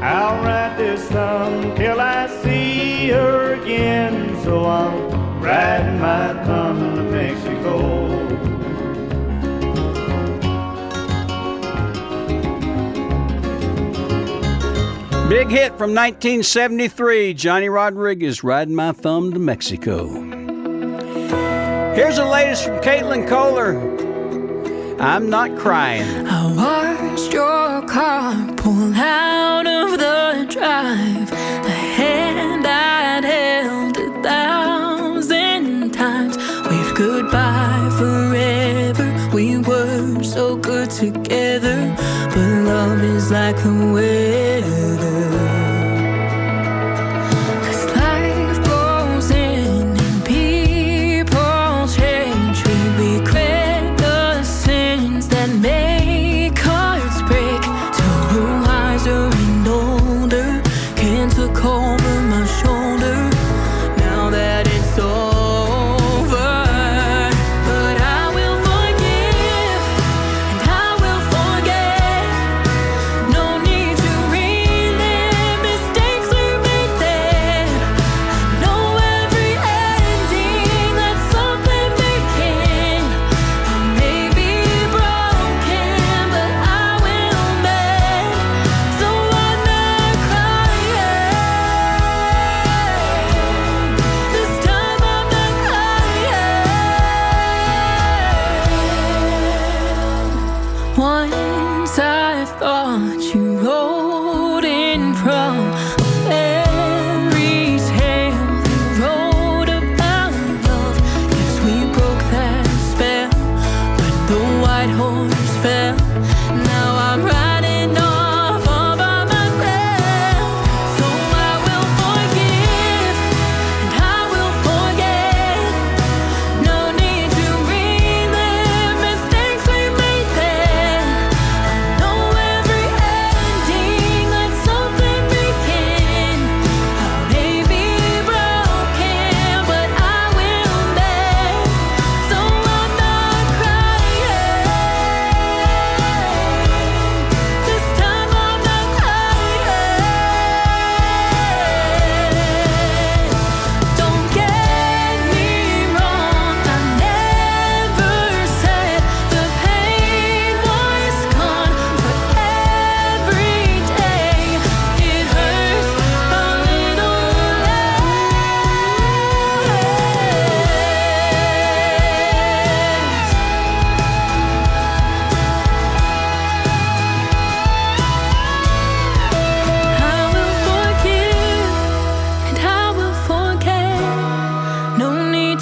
I'll ride this thumb till I see her again. So I'm riding my thumb to Mexico. Big hit from 1973, Johnny Rodriguez, Riding My Thumb to Mexico. Here's the latest from Caitlin Kohler, I'm Not Crying. I watched your car pull out of the drive. The hand I'd held 1,000 times. Waved goodbye forever. We were so good together, but love is like the weather. 'Cause life goes in and people change. We regret the sins that make hearts break. So we're wiser and older. Can't look over my shoulder now that it's over. But I will forgive and I will forget. No need to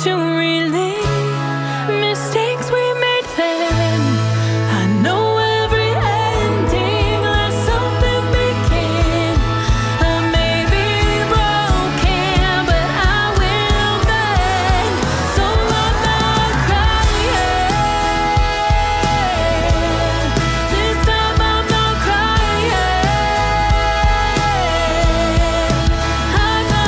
to relive mistakes we made then. I know every ending let something begin. I may be broken, but I will mend. So I'm not crying. This time I'm not crying. I'm not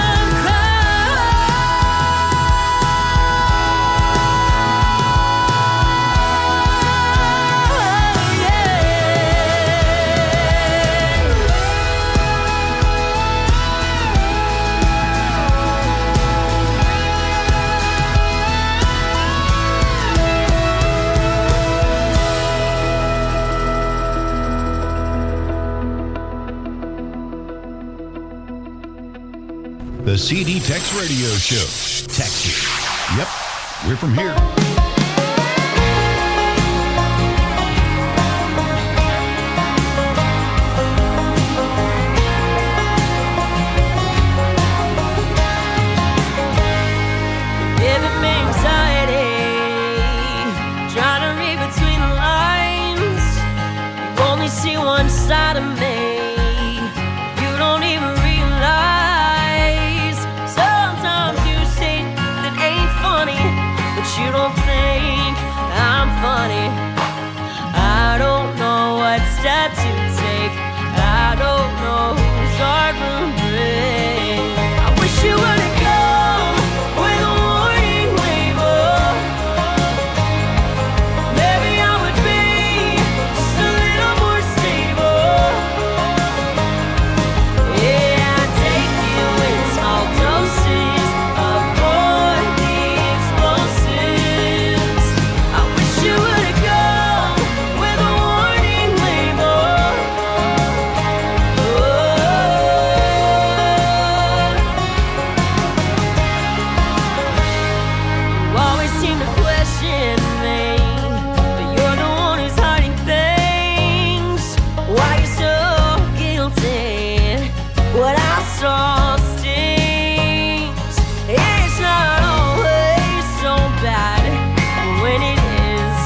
The CD TEX Radio Show. Texas. Yep, we're from here. giving me anxiety, trying to read between the lines. You only see one side of me. You don't even realize. Sometimes you say that ain't funny, but you don't think I'm funny. I don't know what step to take. I don't know whose heart will break. I wish you would've come with a warning label. Maybe I would be just a little more stable. Yeah, I take you in small doses, avoid the explosives. I wish you would've come with a warning label. You always seem to question me, but you're the one who's hiding things. Why you so guilty? What I saw stings. It's not always so bad. When it is,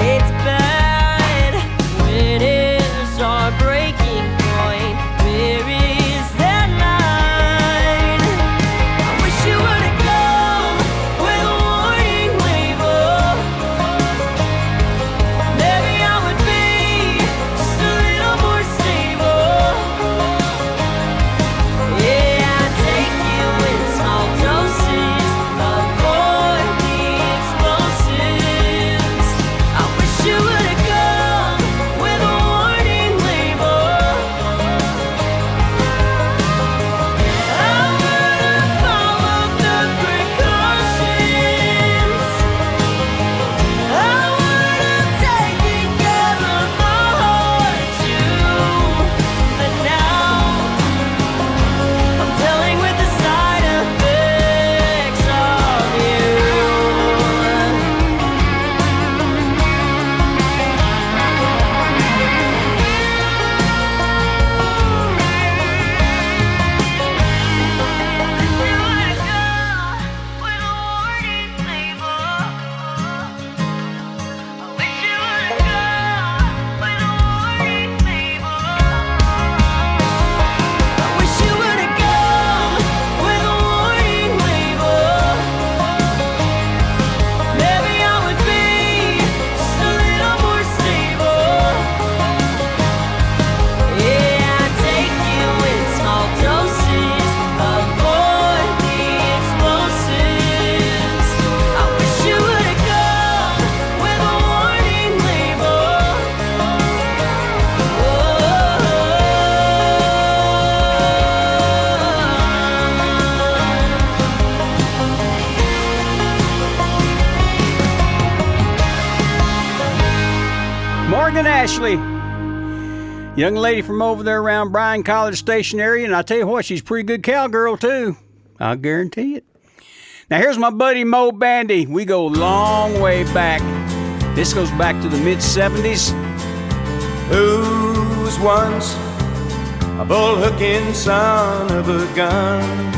it's bad. When is our breaking point? Where is that line? I wish you would've come with a warning label. Maybe I would be just a little more stable. Yeah, I take you in small doses, avoid the explosives. I wish you would've come with a warning label. I would've followed the precautions. I would've taken care of my heart too. But now I'm dealing with the side effects of you. I wish you would've come with a warning label. Maybe I would be just a little more stable. Yeah, I take you in small doses, avoid the explosives. I wish you would've come with a warning label. Morgan Ashley, young lady from over there around Bryan College Station area, and I tell you what, she's a pretty good cowgirl too. I'll guarantee it. Now here's my buddy Mo Bandy. We go a long way back. This goes back to the mid-'70s. Who was once a bull-hooking son of a gun?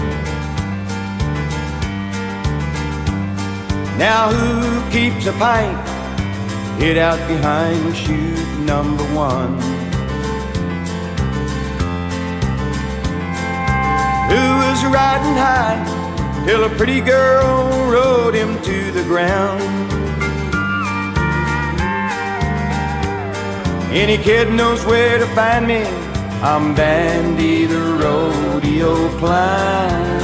Now who keeps a pint hid out behind chute number 1? Who was riding high till a pretty girl rode him to the ground? Any kid knows where to find me. I'm Bandy the rodeo clown.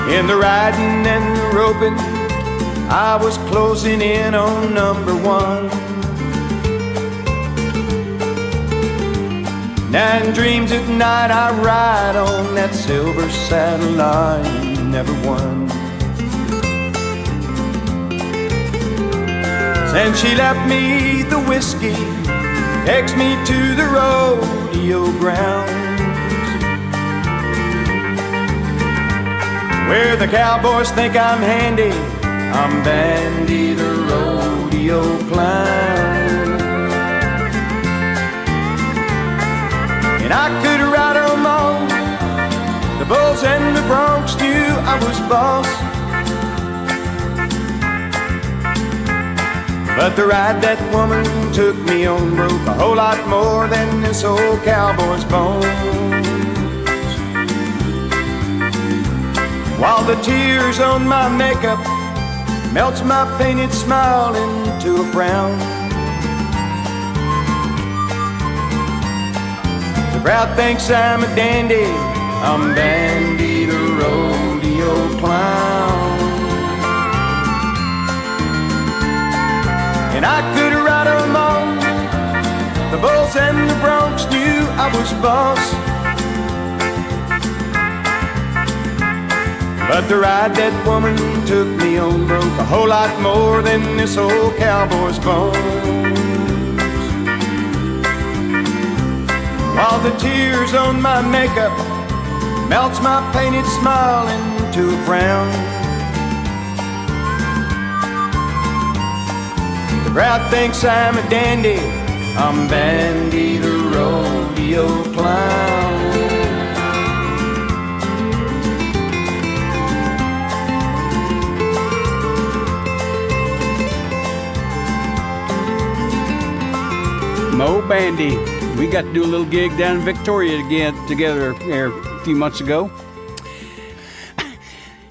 In the riding and the roping, I was closing in on number 1. Now in dreams at night I ride on that silver saddle I never won. Since she left me the whiskey, takes me to the rodeo grounds, where the cowboys think I'm handy. I'm Bandy the rodeo clown. And I could ride 'em all. The bulls and the broncs knew I was boss. But the ride that woman took me on broke a whole lot more than this old cowboy's bones. While the tears on my makeup melts my painted smile into a frown. The crowd thinks I'm a dandy. I'm Bandy the rodeo clown. And I could ride 'em all. The bulls and the broncs knew I was boss. But the ride that woman took me on broke a whole lot more than this old cowboy's bones. While the tears on my makeup melts my painted smile into a frown. The crowd thinks I'm a dandy. I'm Bandy the rodeo clown. Mo Bandy. We got to do a little gig down in Victoria again together there a few months ago.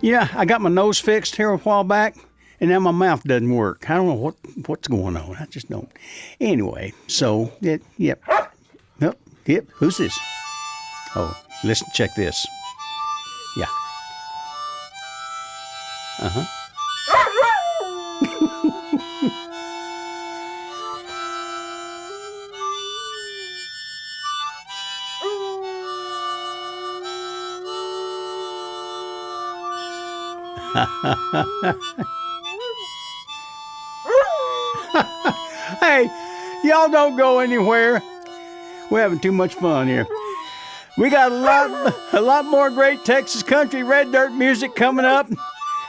Yeah, I got my nose fixed here a while back, and now my mouth doesn't work. I don't know what's going on. I just don't. Anyway, so, yep. Yep. Who's this? Oh, listen, check this. Yeah. Uh-huh. Hey, y'all don't go anywhere. We're having too much fun here. We got a lot more great Texas country red dirt music coming up.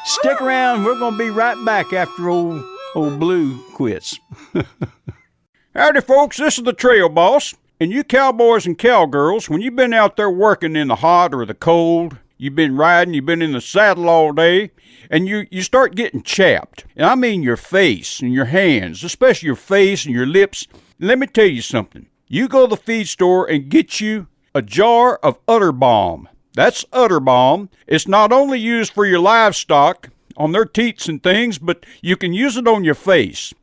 Stick around. We're going to be right back after old Blue quits. Howdy, folks. This is the Trail Boss. And you cowboys and cowgirls, when you've been out there working in the hot or the cold, you've been riding, you've been in the saddle all day, and you start getting chapped. And I mean your face and your hands, especially your face and your lips. Let me tell you something. You go to the feed store and get you a jar of Udder Balm. That's Udder Balm. It's not only used for your livestock on their teats and things, but you can use it on your face.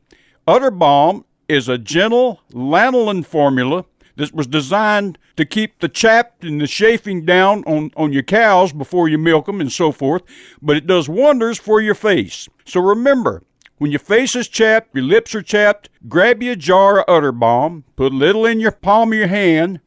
Udder Balm is a gentle lanolin formula that was designed to keep the chapped and the chafing down on your cows before you milk them and so forth, but it does wonders for your face. So remember, when your face is chapped, your lips are chapped, grab you a jar of Udder Balm, put a little in your palm of your hand,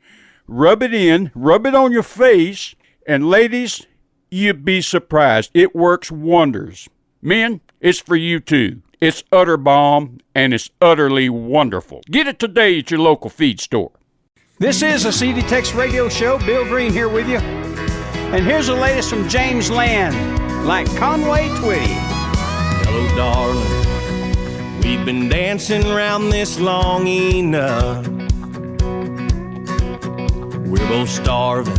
rub it on your face, and ladies, you'd be surprised. It works wonders. Men, it's for you too. It's Udder Balm, and it's utterly wonderful. Get it today at your local feed store. This is a CD TEX Radio Show. Bill Green here with you. And here's the latest from James Land, like Conway Twitty. Hello, darling. We've been dancing around this long enough. We're both starving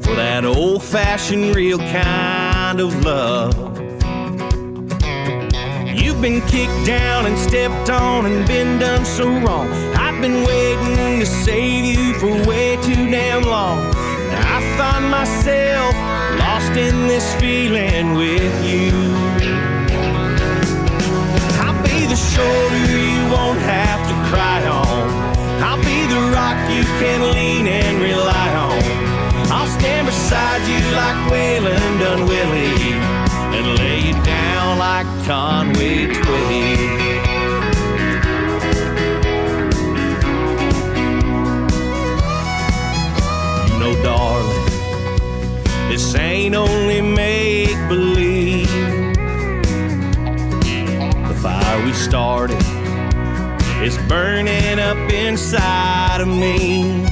for that old-fashioned real kind kind of love. You've been kicked down and stepped on and been done so wrong. I've been waiting to save you for way too damn long. Now I find myself lost in this feeling with you. I'll be the shoulder you won't have to cry on. I'll be the rock you can lean and rely on. I'll stand beside you like Waylon done Willie and lay you down like Conway Twitty. You know, darling, this ain't only make-believe. The fire we started is burning up inside of me.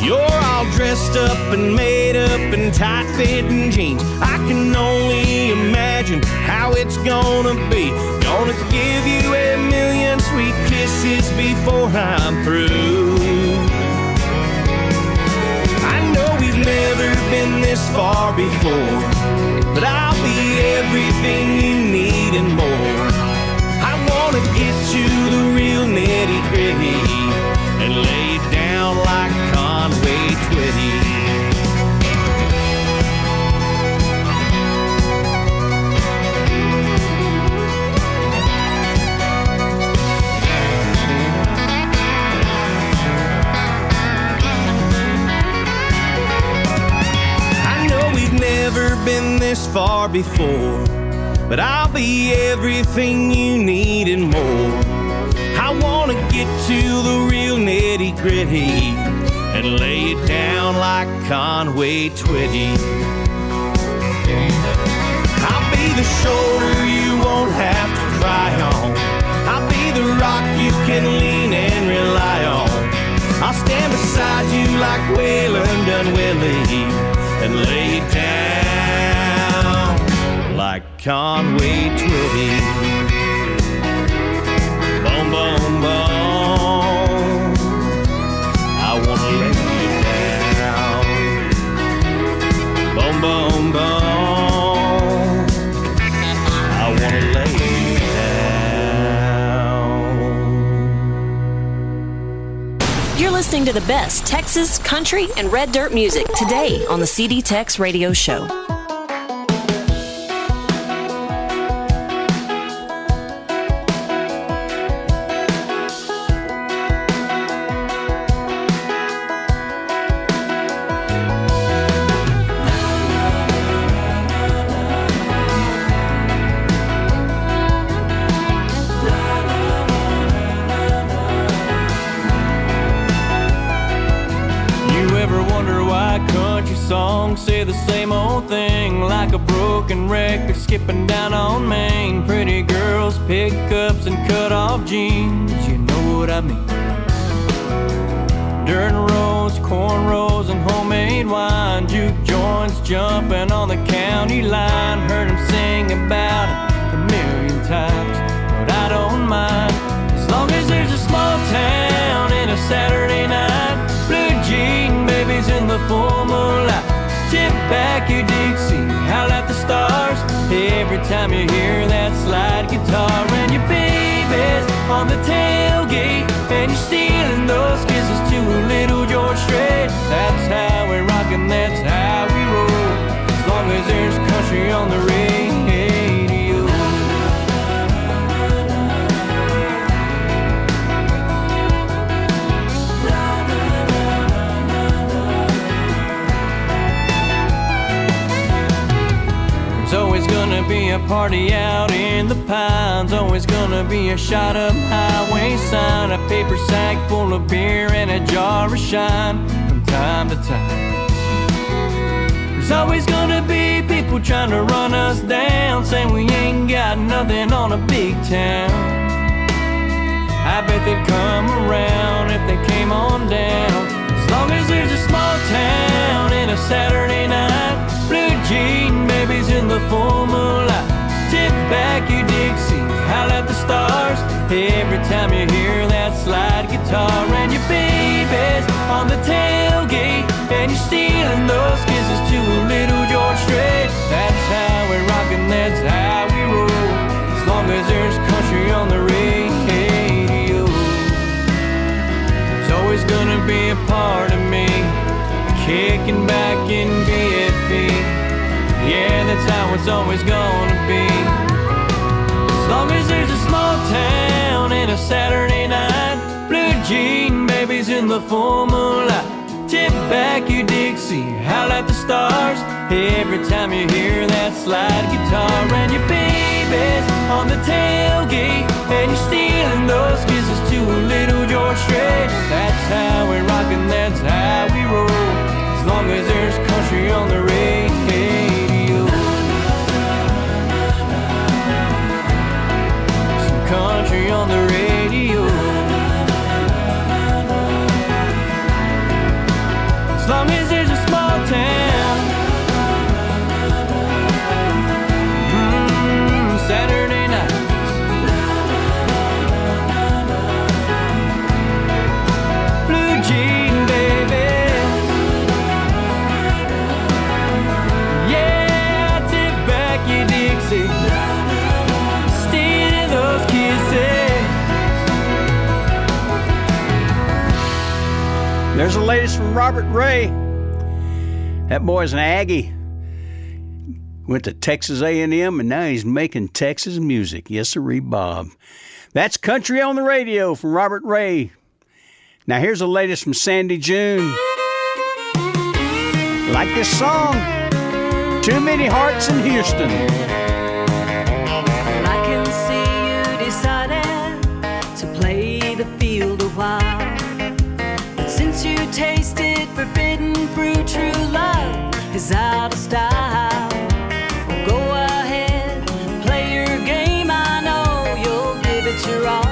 You're all dressed up and made up in tight-fitting jeans. I can only imagine how it's gonna be. Gonna give you a million sweet kisses before I'm through. I know we've never been this far before, but I'll be everything you need and more. I wanna get to the real nitty-gritty and lay it down like Conway Twitty. I know we've never been this far before, but I'll be everything you need and more. I wanna get to the real nitty-gritty and lay it down like Conway Twitty. I'll be the shoulder you won't have to cry on. I'll be the rock you can lean and rely on. I'll stand beside you like Waylon done Willie and lay it down like Conway Twitty. Boom, boom, boom. I wanna lay you down. Boom, boom, boom. I wanna lay you down. You're listening to the best Texas, country, and red dirt music today on the CD TEX Radio Show. Songs say the same old thing, like a broken record skipping down on Main. Pretty girls, pickups, and cut-off jeans, you know what I mean. Dirt roads, cornrows, and homemade wine. Juke joints jumping on the county line. Heard him sing about it a million times, but I don't mind, as long as there's a small town and a Saturday night. Blue jean babies in the full moonlight. Tip back your Dixie, howl at the stars every time you hear that slide guitar. And your baby's on the tailgate, and you're stealing those kisses to a little George Strait. That's how we rock and that's how we roll, as long as there's country on the radio. Always gonna be a party out in the pines. Always gonna be a shot up highway sign. A paper sack full of beer and a jar of shine from time to time. There's always gonna be people trying to run us down, saying we ain't got nothing on a big town. I bet they'd come around if they came on down, as long as there's a small town and a Saturday night. Blue jean babies in the full moonlight. Tip back your Dixie, howl at the stars every time you hear that slide guitar. And your baby's on the tailgate, and you're stealing those kisses to a little George it's always gonna be. As long as there's a small town and a Saturday night, blue jean babies in the full moonlight. Tip back your Dixie, howl at the stars every time you hear that slide guitar. And your baby's on the tailgate, and you're stealing those kisses to a little George Strait. That's how we rock and that's how we roll, as long as there's country on the radio. Some country on the radio. As long as there's a small town. Saturday nights. Blue jean babies. Yeah, tip back your Dixie, stealing those kisses. There's the latest from Robert Ray. That boy's an Aggie. Went to Texas A&M, and now he's making Texas music. Yes, sirree, Bob. That's Country on the Radio from Robert Ray. Now here's the latest from Sandy June. Like this song, Too Many Hearts in Houston. I can see you decided to play the field a while, but since you tasted forbidden fruit, true love is out of style. Well, go ahead, play your game. I know you'll give it your all.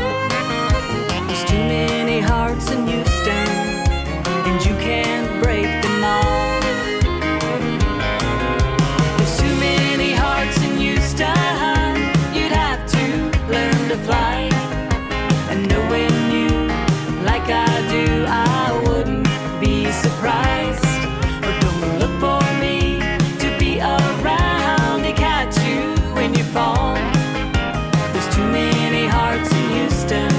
There's too many hearts in Houston, and you can't break them all. There's too many hearts in Houston, you'd have to learn to fly. And knowing you like I do, I wouldn't be surprised. But don't look for me to be around to catch you when you fall. There's too many hearts in Houston,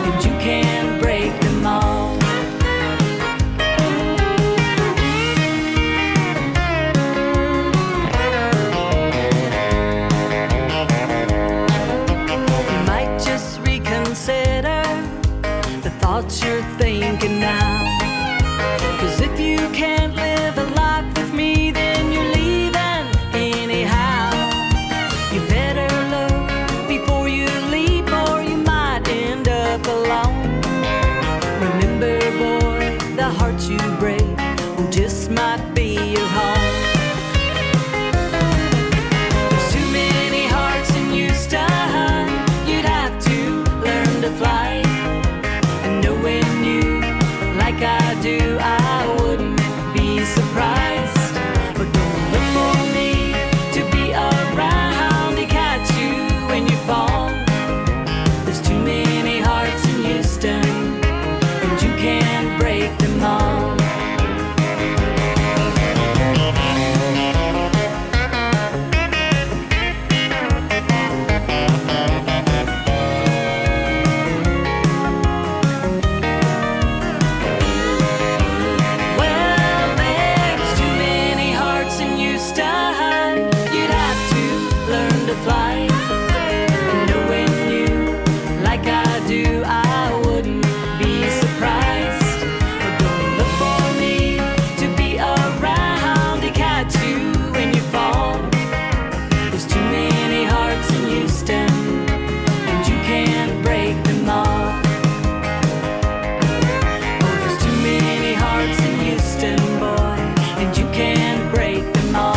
and you can't break them all. You might just reconsider the thoughts you're thinking now. 'Cause if you can't live a life with me, then you're leaving anyhow. You better look before you leap, or you might end up alone. Remember, boy, the heart you break just might be your home. There's too many hearts in Houston, you'd have to learn to fly. And knowing you like I do, I wouldn't be surprised. But don't look for me to be around to catch you when you fall. There's too many hearts in Houston, and you can't break them all. Well, there's too many hearts in Houston, you'd have to learn to fly. And knowing you like I do, I wouldn't be surprised. But don't look for me to be around to catch you when you fall. There's too many hearts in Houston, and you can't break them all. Oh, there's too many hearts in Houston, boy, and you can't break them all.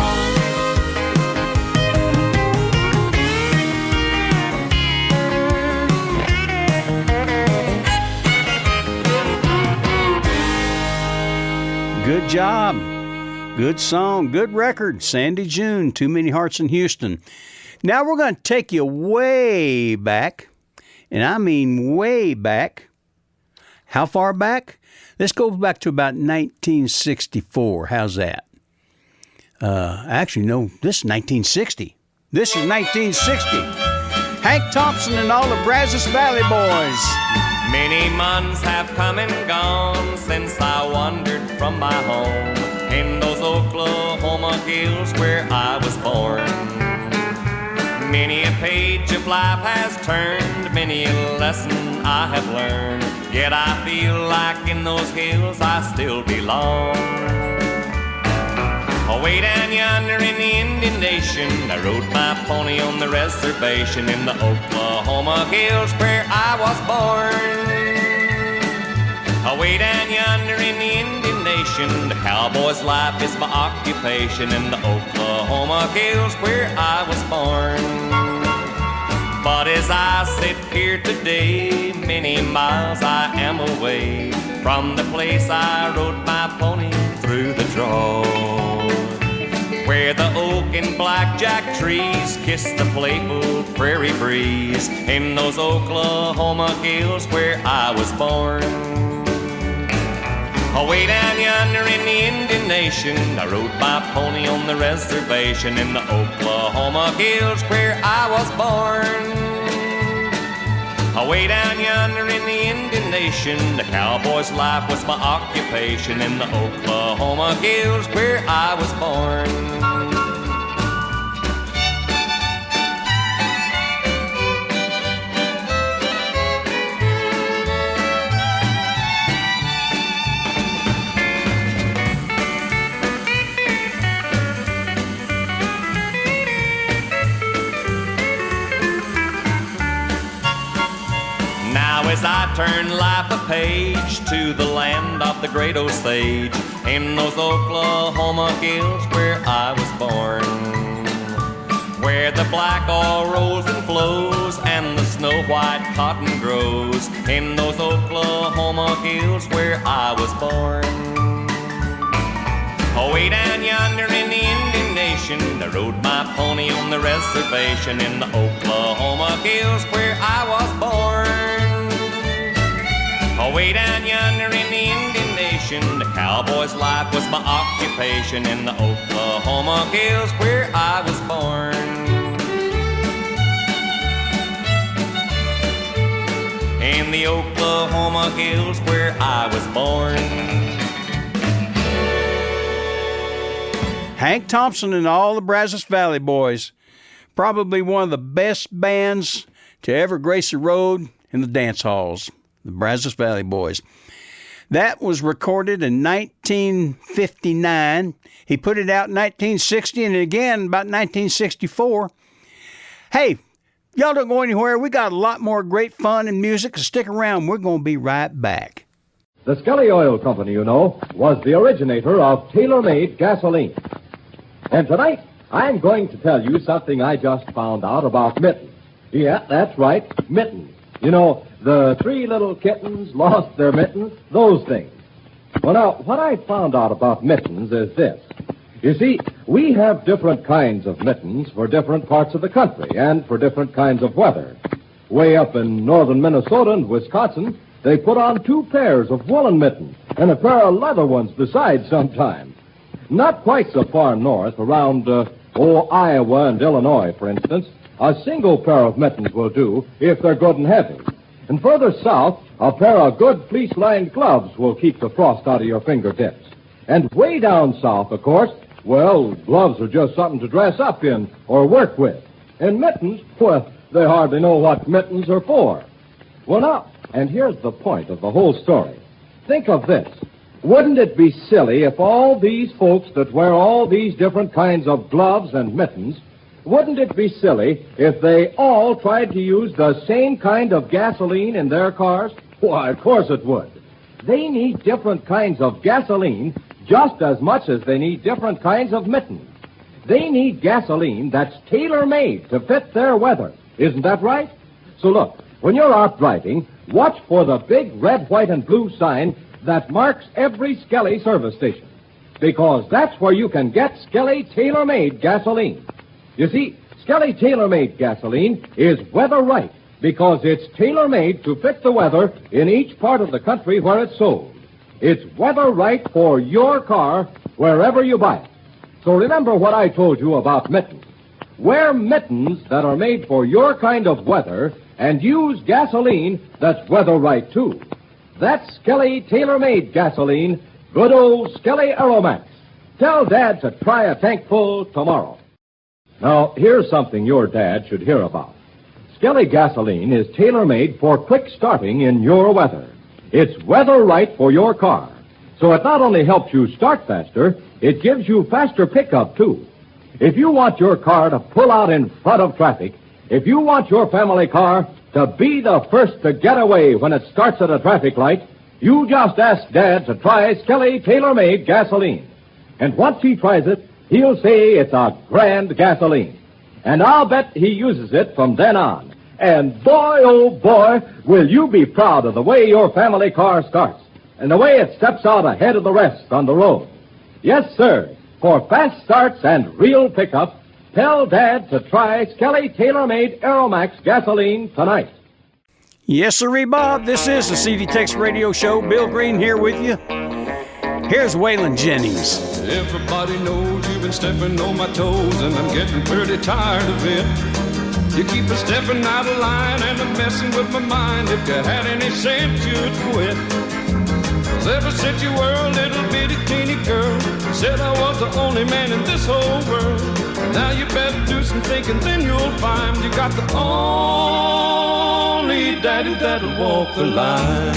Good job. Good song. Good record. Sandy June, Too Many Hearts in Houston. Now we're going to take you way back, and I mean way back. How far back? Let's go back to about 1964. How's that? Actually, no, this is 1960. This is 1960. Hank Thompson and all the Brazos Valley Boys. Many months have come and gone since I wandered from my home. in those Oklahoma hills where I was born. Many a page of life has turned, many a lesson I have learned, yet I feel like in those hills I still belong. Away down yonder in the Indian Nation, I rode my pony on the reservation in the Oklahoma hills where I was born. Away down yonder in the Indian Nation, the cowboy's life is my occupation in the Oklahoma hills where I was born. But as I sit here today, many miles I am away from the place I rode my pony through the draw, where the oak and blackjack trees kiss the playful prairie breeze in those Oklahoma hills where I was born. Away down yonder in the Indian Nation, I rode my pony on the reservation in the Oklahoma hills where I was born. Away down yonder in the Indian Nation, the cowboy's life was my occupation in the Oklahoma hills where I was born. As I turn life a page to the land of the great Osage, in those Oklahoma hills where I was born, where the black oil rolls and flows and the snow white cotton grows, in those Oklahoma hills where I was born. Away down yonder in the Indian Nation, I rode my pony on the reservation in the Oklahoma hills where I was born. Away down yonder in the Indian Nation, the cowboy's life was my occupation in the Oklahoma hills where I was born. In the Oklahoma hills where I was born. Hank Thompson and all the Brazos Valley Boys. Probably one of the best bands to ever grace the road in the dance halls. The Brazos Valley Boys. That was recorded in 1959. He put it out in 1960 and again about 1964. Hey, y'all don't go anywhere. We got a lot more great fun and music. So stick around. We're going to be right back. The Skelly Oil Company, you know, was the originator of tailor-made gasoline. And tonight, I'm going to tell you something I just found out about mittens. Yeah, that's right, mittens. You know, the 3 little kittens lost their mittens, those things. Well, now, what I found out about mittens is this. You see, we have different kinds of mittens for different parts of the country and for different kinds of weather. Way up in northern Minnesota and Wisconsin, they put on 2 pairs of woolen mittens and a pair of leather ones besides sometimes. Not quite so far north, around, Iowa and Illinois, for instance, a single pair of mittens will do if they're good and heavy. And further south, a pair of good fleece-lined gloves will keep the frost out of your fingertips. And way down south, of course, well, gloves are just something to dress up in or work with. And mittens, well, they hardly know what mittens are for. Well, now, and here's the point of the whole story. Think of this. Wouldn't it be silly if all these folks that wear all these different kinds of gloves and mittens, wouldn't it be silly if they all tried to use the same kind of gasoline in their cars? Why, of course it would. They need different kinds of gasoline just as much as they need different kinds of mittens. They need gasoline that's tailor-made to fit their weather. Isn't that right? So look, when you're out driving, watch for the big red, white, and blue sign that marks every Skelly service station, because that's where you can get Skelly tailor-made gasoline. You see, Skelly tailor-made gasoline is weather right because it's tailor-made to fit the weather in each part of the country where it's sold. It's weather right for your car wherever you buy it. So remember what I told you about mittens. Wear mittens that are made for your kind of weather and use gasoline that's weather right, too. That's Skelly tailor-made gasoline, good old Skelly Aromax. Tell Dad to try a tank full tomorrow. Now, here's something your dad should hear about. Skelly gasoline is tailor-made for quick starting in your weather. It's weather right for your car. So it not only helps you start faster, it gives you faster pickup, too. If you want your car to pull out in front of traffic, if you want your family car to be the first to get away when it starts at a traffic light, you just ask Dad to try Skelly tailor-made gasoline. And once he tries it, he'll say it's a grand gasoline. And I'll bet he uses it from then on. And boy, oh boy, will you be proud of the way your family car starts and the way it steps out ahead of the rest on the road. Yes, sir. For fast starts and real pickup, tell Dad to try Skelly tailor-made Aeromax gasoline tonight. Yes, sirree, Bob. This is the CD TEX Radio Show. Bill Green here with you. Here's Waylon Jennings. Everybody knows you've been stepping on my toes, and I'm getting pretty tired of it. You keep a stepping out of line and I'm messing with my mind. If you had any sense, you'd quit. 'Cause ever since you were a little bitty teeny girl, you said I was the only man in this whole world. Now you better do some thinking, then you'll find you got the only daddy that'll walk the line.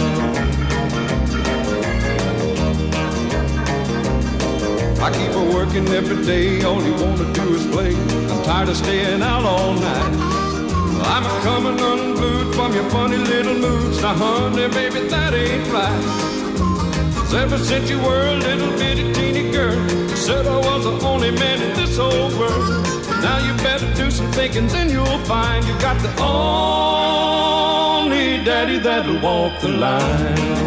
I keep her working every day, all you wanna do is play. I'm tired of staying out all night. I'm coming unglued from your funny little moods. Now honey, baby, that ain't right. 'Cause ever since you were a little bitty teeny girl, you said I was the only man in this whole world. Now you better do some thinking, then you'll find you got the only daddy that'll walk the line.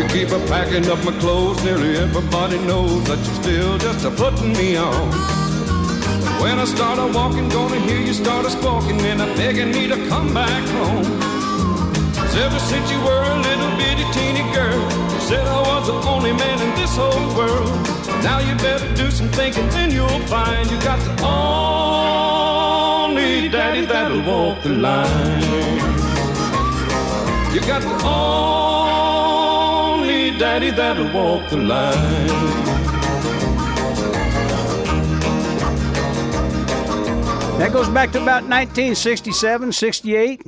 Keep a packing up my clothes, nearly everybody knows that you're still just a-putting me on. When I start a-walking, gonna hear you start a-squawking and a-begging me to come back home. 'Cause ever since you were a little bitty teeny girl, you said I was the only man in this whole world. Now you better do some thinking, then you'll find you got the only daddy that'll walk the line. You got the only daddy that'll walk the line. That goes back to about 1967, 68.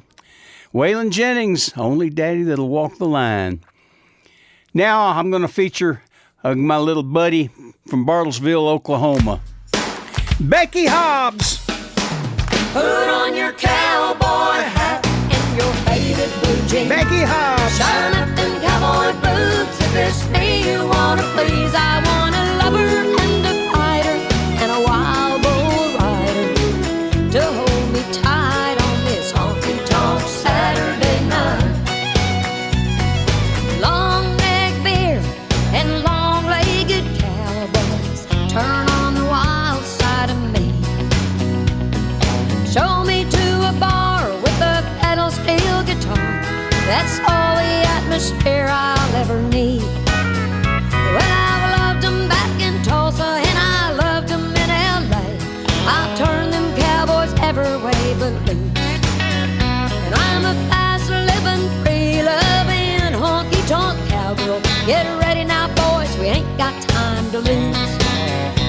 Waylon Jennings, only daddy that'll walk the line. Now I'm going to feature my little buddy from Bartlesville, Oklahoma, Becky Hobbs. Put on your cowboy hat and your faded blue jeans. Becky Hobbs. Shine up them cowboy boots. If it's me you wanna please, I want a lover and a fighter and a wild bull rider to hold me tight on this honky-tonk Saturday night. Long-neck beer and long-legged cowboys turn on the wild side of me. Show me to a bar with a pedal steel guitar. That's all the atmosphere I'll ever need. Well, I've loved them back in Tulsa and I loved them in L.A. I'll turn them cowboys every way but loose. And I'm a fast-living, free-loving, honky-tonk cowgirl. Get ready now, boys, we ain't got time to lose.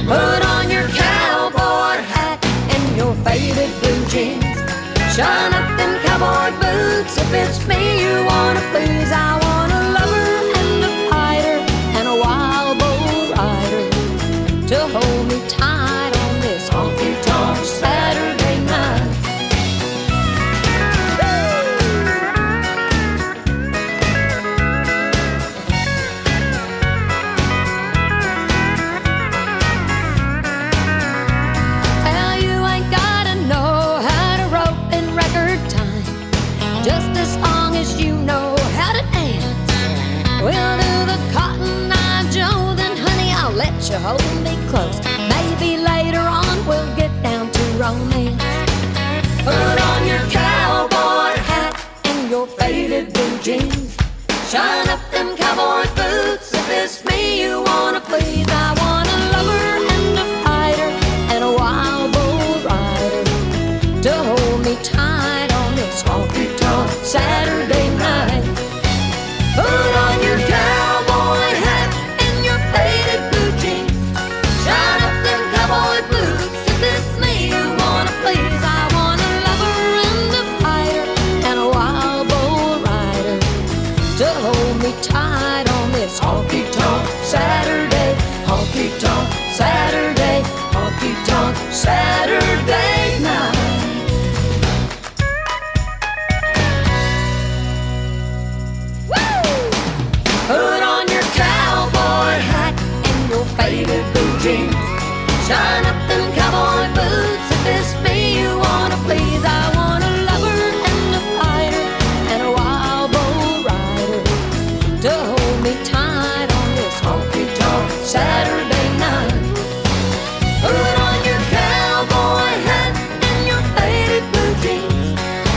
Put on your cowboy hat and your faded blue jeans. Shine up them cowboy boots. If it's me you wanna please, I want a lover and a fighter and a wild bull rider to hold me tight on this honky-tonk Saturday night. Well, you ain't gotta know how to rope in record time, just as long as you know how to dance. clothes. Maybe later on we'll get down to romance. Put on your cowboy hat and your faded blue jeans. Shine up them cowboy boots. If it's me you wanna please, I want a lover and a fighter and a wild bull rider to hold me tight on this honky-tonk Saturday night. Put on your cowboy hat and your faded blue jeans. Shine up them cowboy boots. If it's me you wanna please, I want a lover and a fighter and a wild bull rider to hold me tight on this honky-tonk Saturday, honky-tonk Saturday, honky-tonk Saturday night. Put on your cowboy hat and your faded blue jeans. Shine up them cowboy boots. If it's me you wanna please, I want a lover and a fighter and a wild bull rider to hold me tight on this honky-tonk Saturday night. Put on your cowboy hat and your faded blue jeans.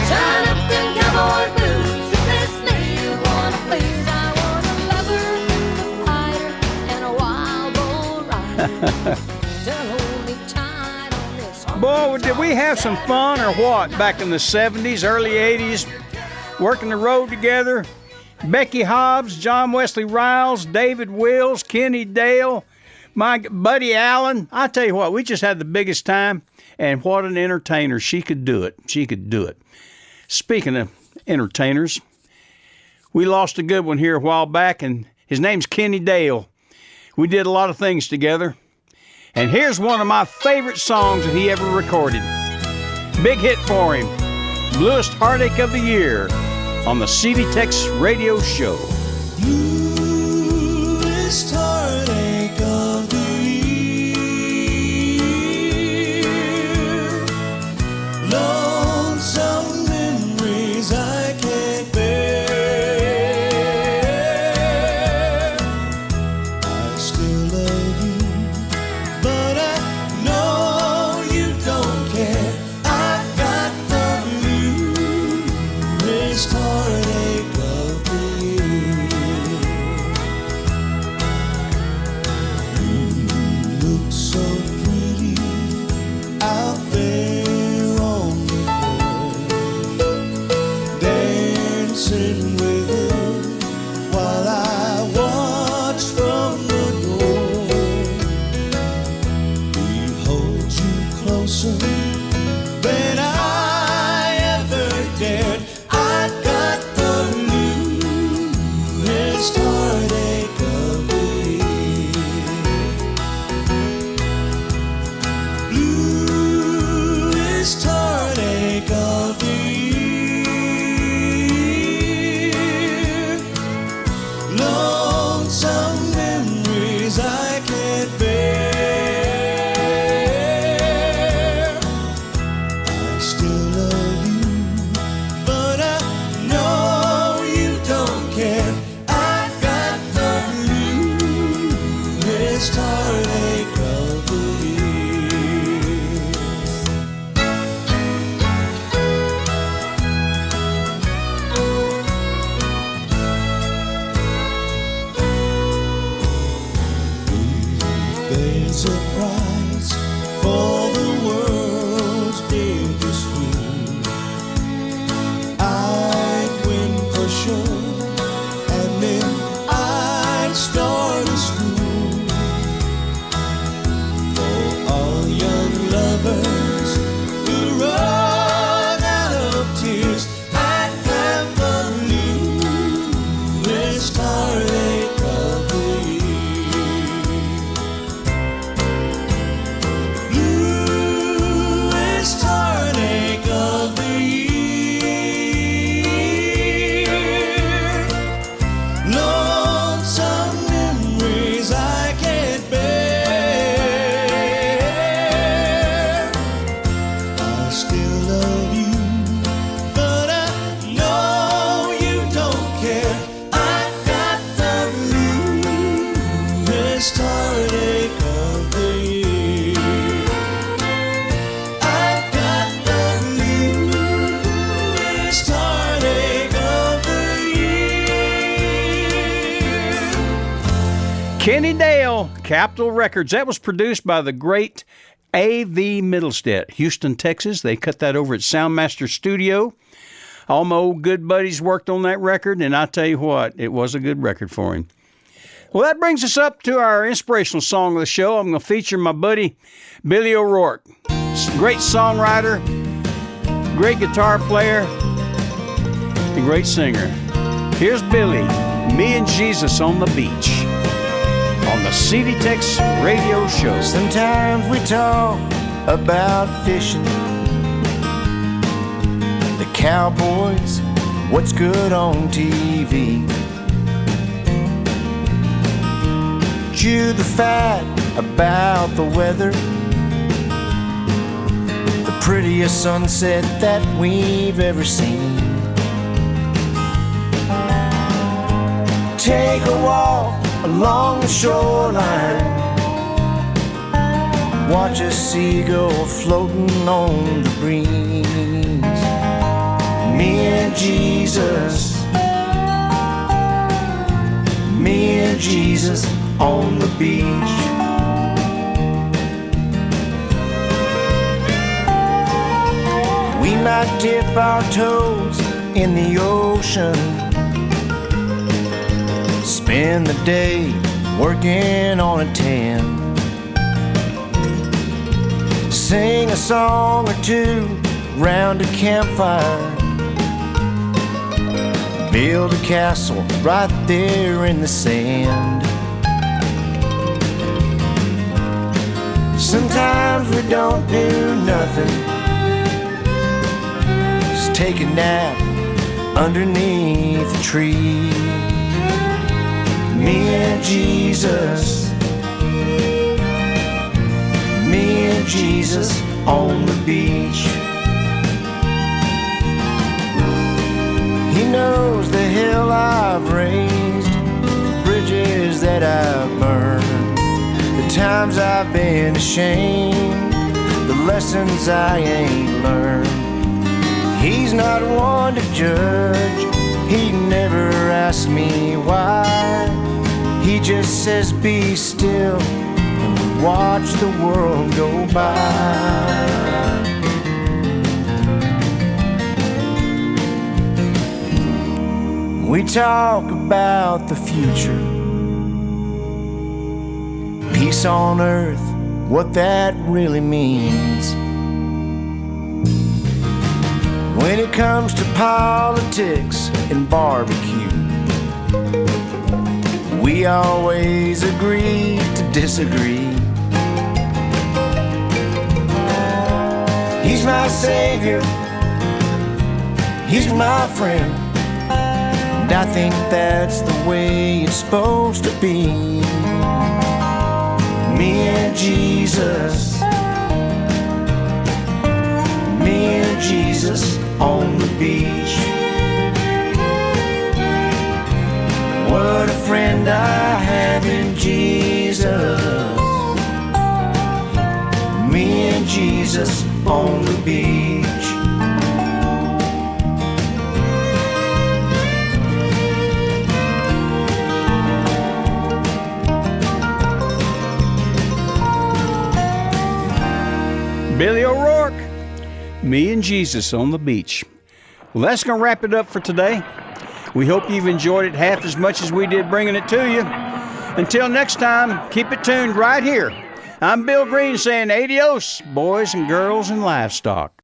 Shine up them cowboy boots. If it's me you wanna please, I want a lover and a fighter and a wild bull rider to hold me tight on this. Boy, did we have some fun or what back in the 70s, early 80s, working the road together. Becky Hobbs, John Wesley Riles, David Wills, Kenny Dale, my buddy Allen. I tell you what, we just had the biggest time, and what an entertainer. She could do it. She could do it. Speaking of entertainers, we lost a good one here a while back, and his name's Kenny Dale. We did a lot of things together, and here's one of my favorite songs that he ever recorded. Big hit for him, Bluest Heartache of the Year, on the CD TEX Radio Show. Bluest heartache of the year, lonesome memories I can't bear. I still love you, but I know you don't care. I've got the bluest heartache of the year. You look so pretty out there on the floor, dancing with her while I watch from the door. He holds you closer than I ever dared. I've got the bluest heartache of the year. Bluest heartache of the year. Lonesome memories I can't bear. I still love you, but I know you don't care. I've got the bluest heartache of the year. There's a prize for the world's biggest fool. I'd win for sure, and then I'd start a school for all young lovers who run out of tears. I'd have the bluest heartache of the year. Bluest heartache of the year. Lonesome memories I can't bear. I still love you, but I know you don't care. I've got the bluest heartache of the year. Kenny Dale, Capitol Records. That was produced by the great A.V. Middlestead, Houston, Texas. They cut that over at Soundmaster Studio. All my old good buddies worked on that record, and I tell you what, it was a good record for him. Well, that brings us up to our inspirational song of the show. I'm going to feature my buddy, Billy O'Rourke. Great songwriter, great guitar player, and great singer. Here's Billy, Me and Jesus on the Beach, on the CD TEX Radio Show. Sometimes we talk about fishing, the Cowboys, what's good on TV. Chew the fat about the weather, the prettiest sunset that we've ever seen. Take a walk along the shoreline, watch a seagull floating on the breeze. Me and Jesus, me and Jesus on the beach. We might dip our toes in the ocean, spend the day working on a tan, sing a song or two round a campfire, build a castle right there in the sand. Sometimes we don't do nothing, just take a nap underneath a tree. Me and Jesus, me and Jesus on the beach. He knows the hell I've raised, the bridges that I've burned, the times I've been ashamed, the lessons I ain't learned. He's not one to judge, he never asks me why. He just says be still and watch the world go by. We talk about the future, peace on earth, what that really means. When it comes to politics and barbecue, we always agree to disagree. He's my savior, he's my friend, and I think that's the way it's supposed to be. Me and Jesus, me and Jesus on the beach. What a friend I have in Jesus, me and Jesus on the beach. Billy O'Rourke, Me and Jesus on the Beach. Well, that's going to wrap it up for today. We hope you've enjoyed it half as much as we did bringing it to you. Until next time, keep it tuned right here. I'm Bill Green saying adios, boys and girls and livestock.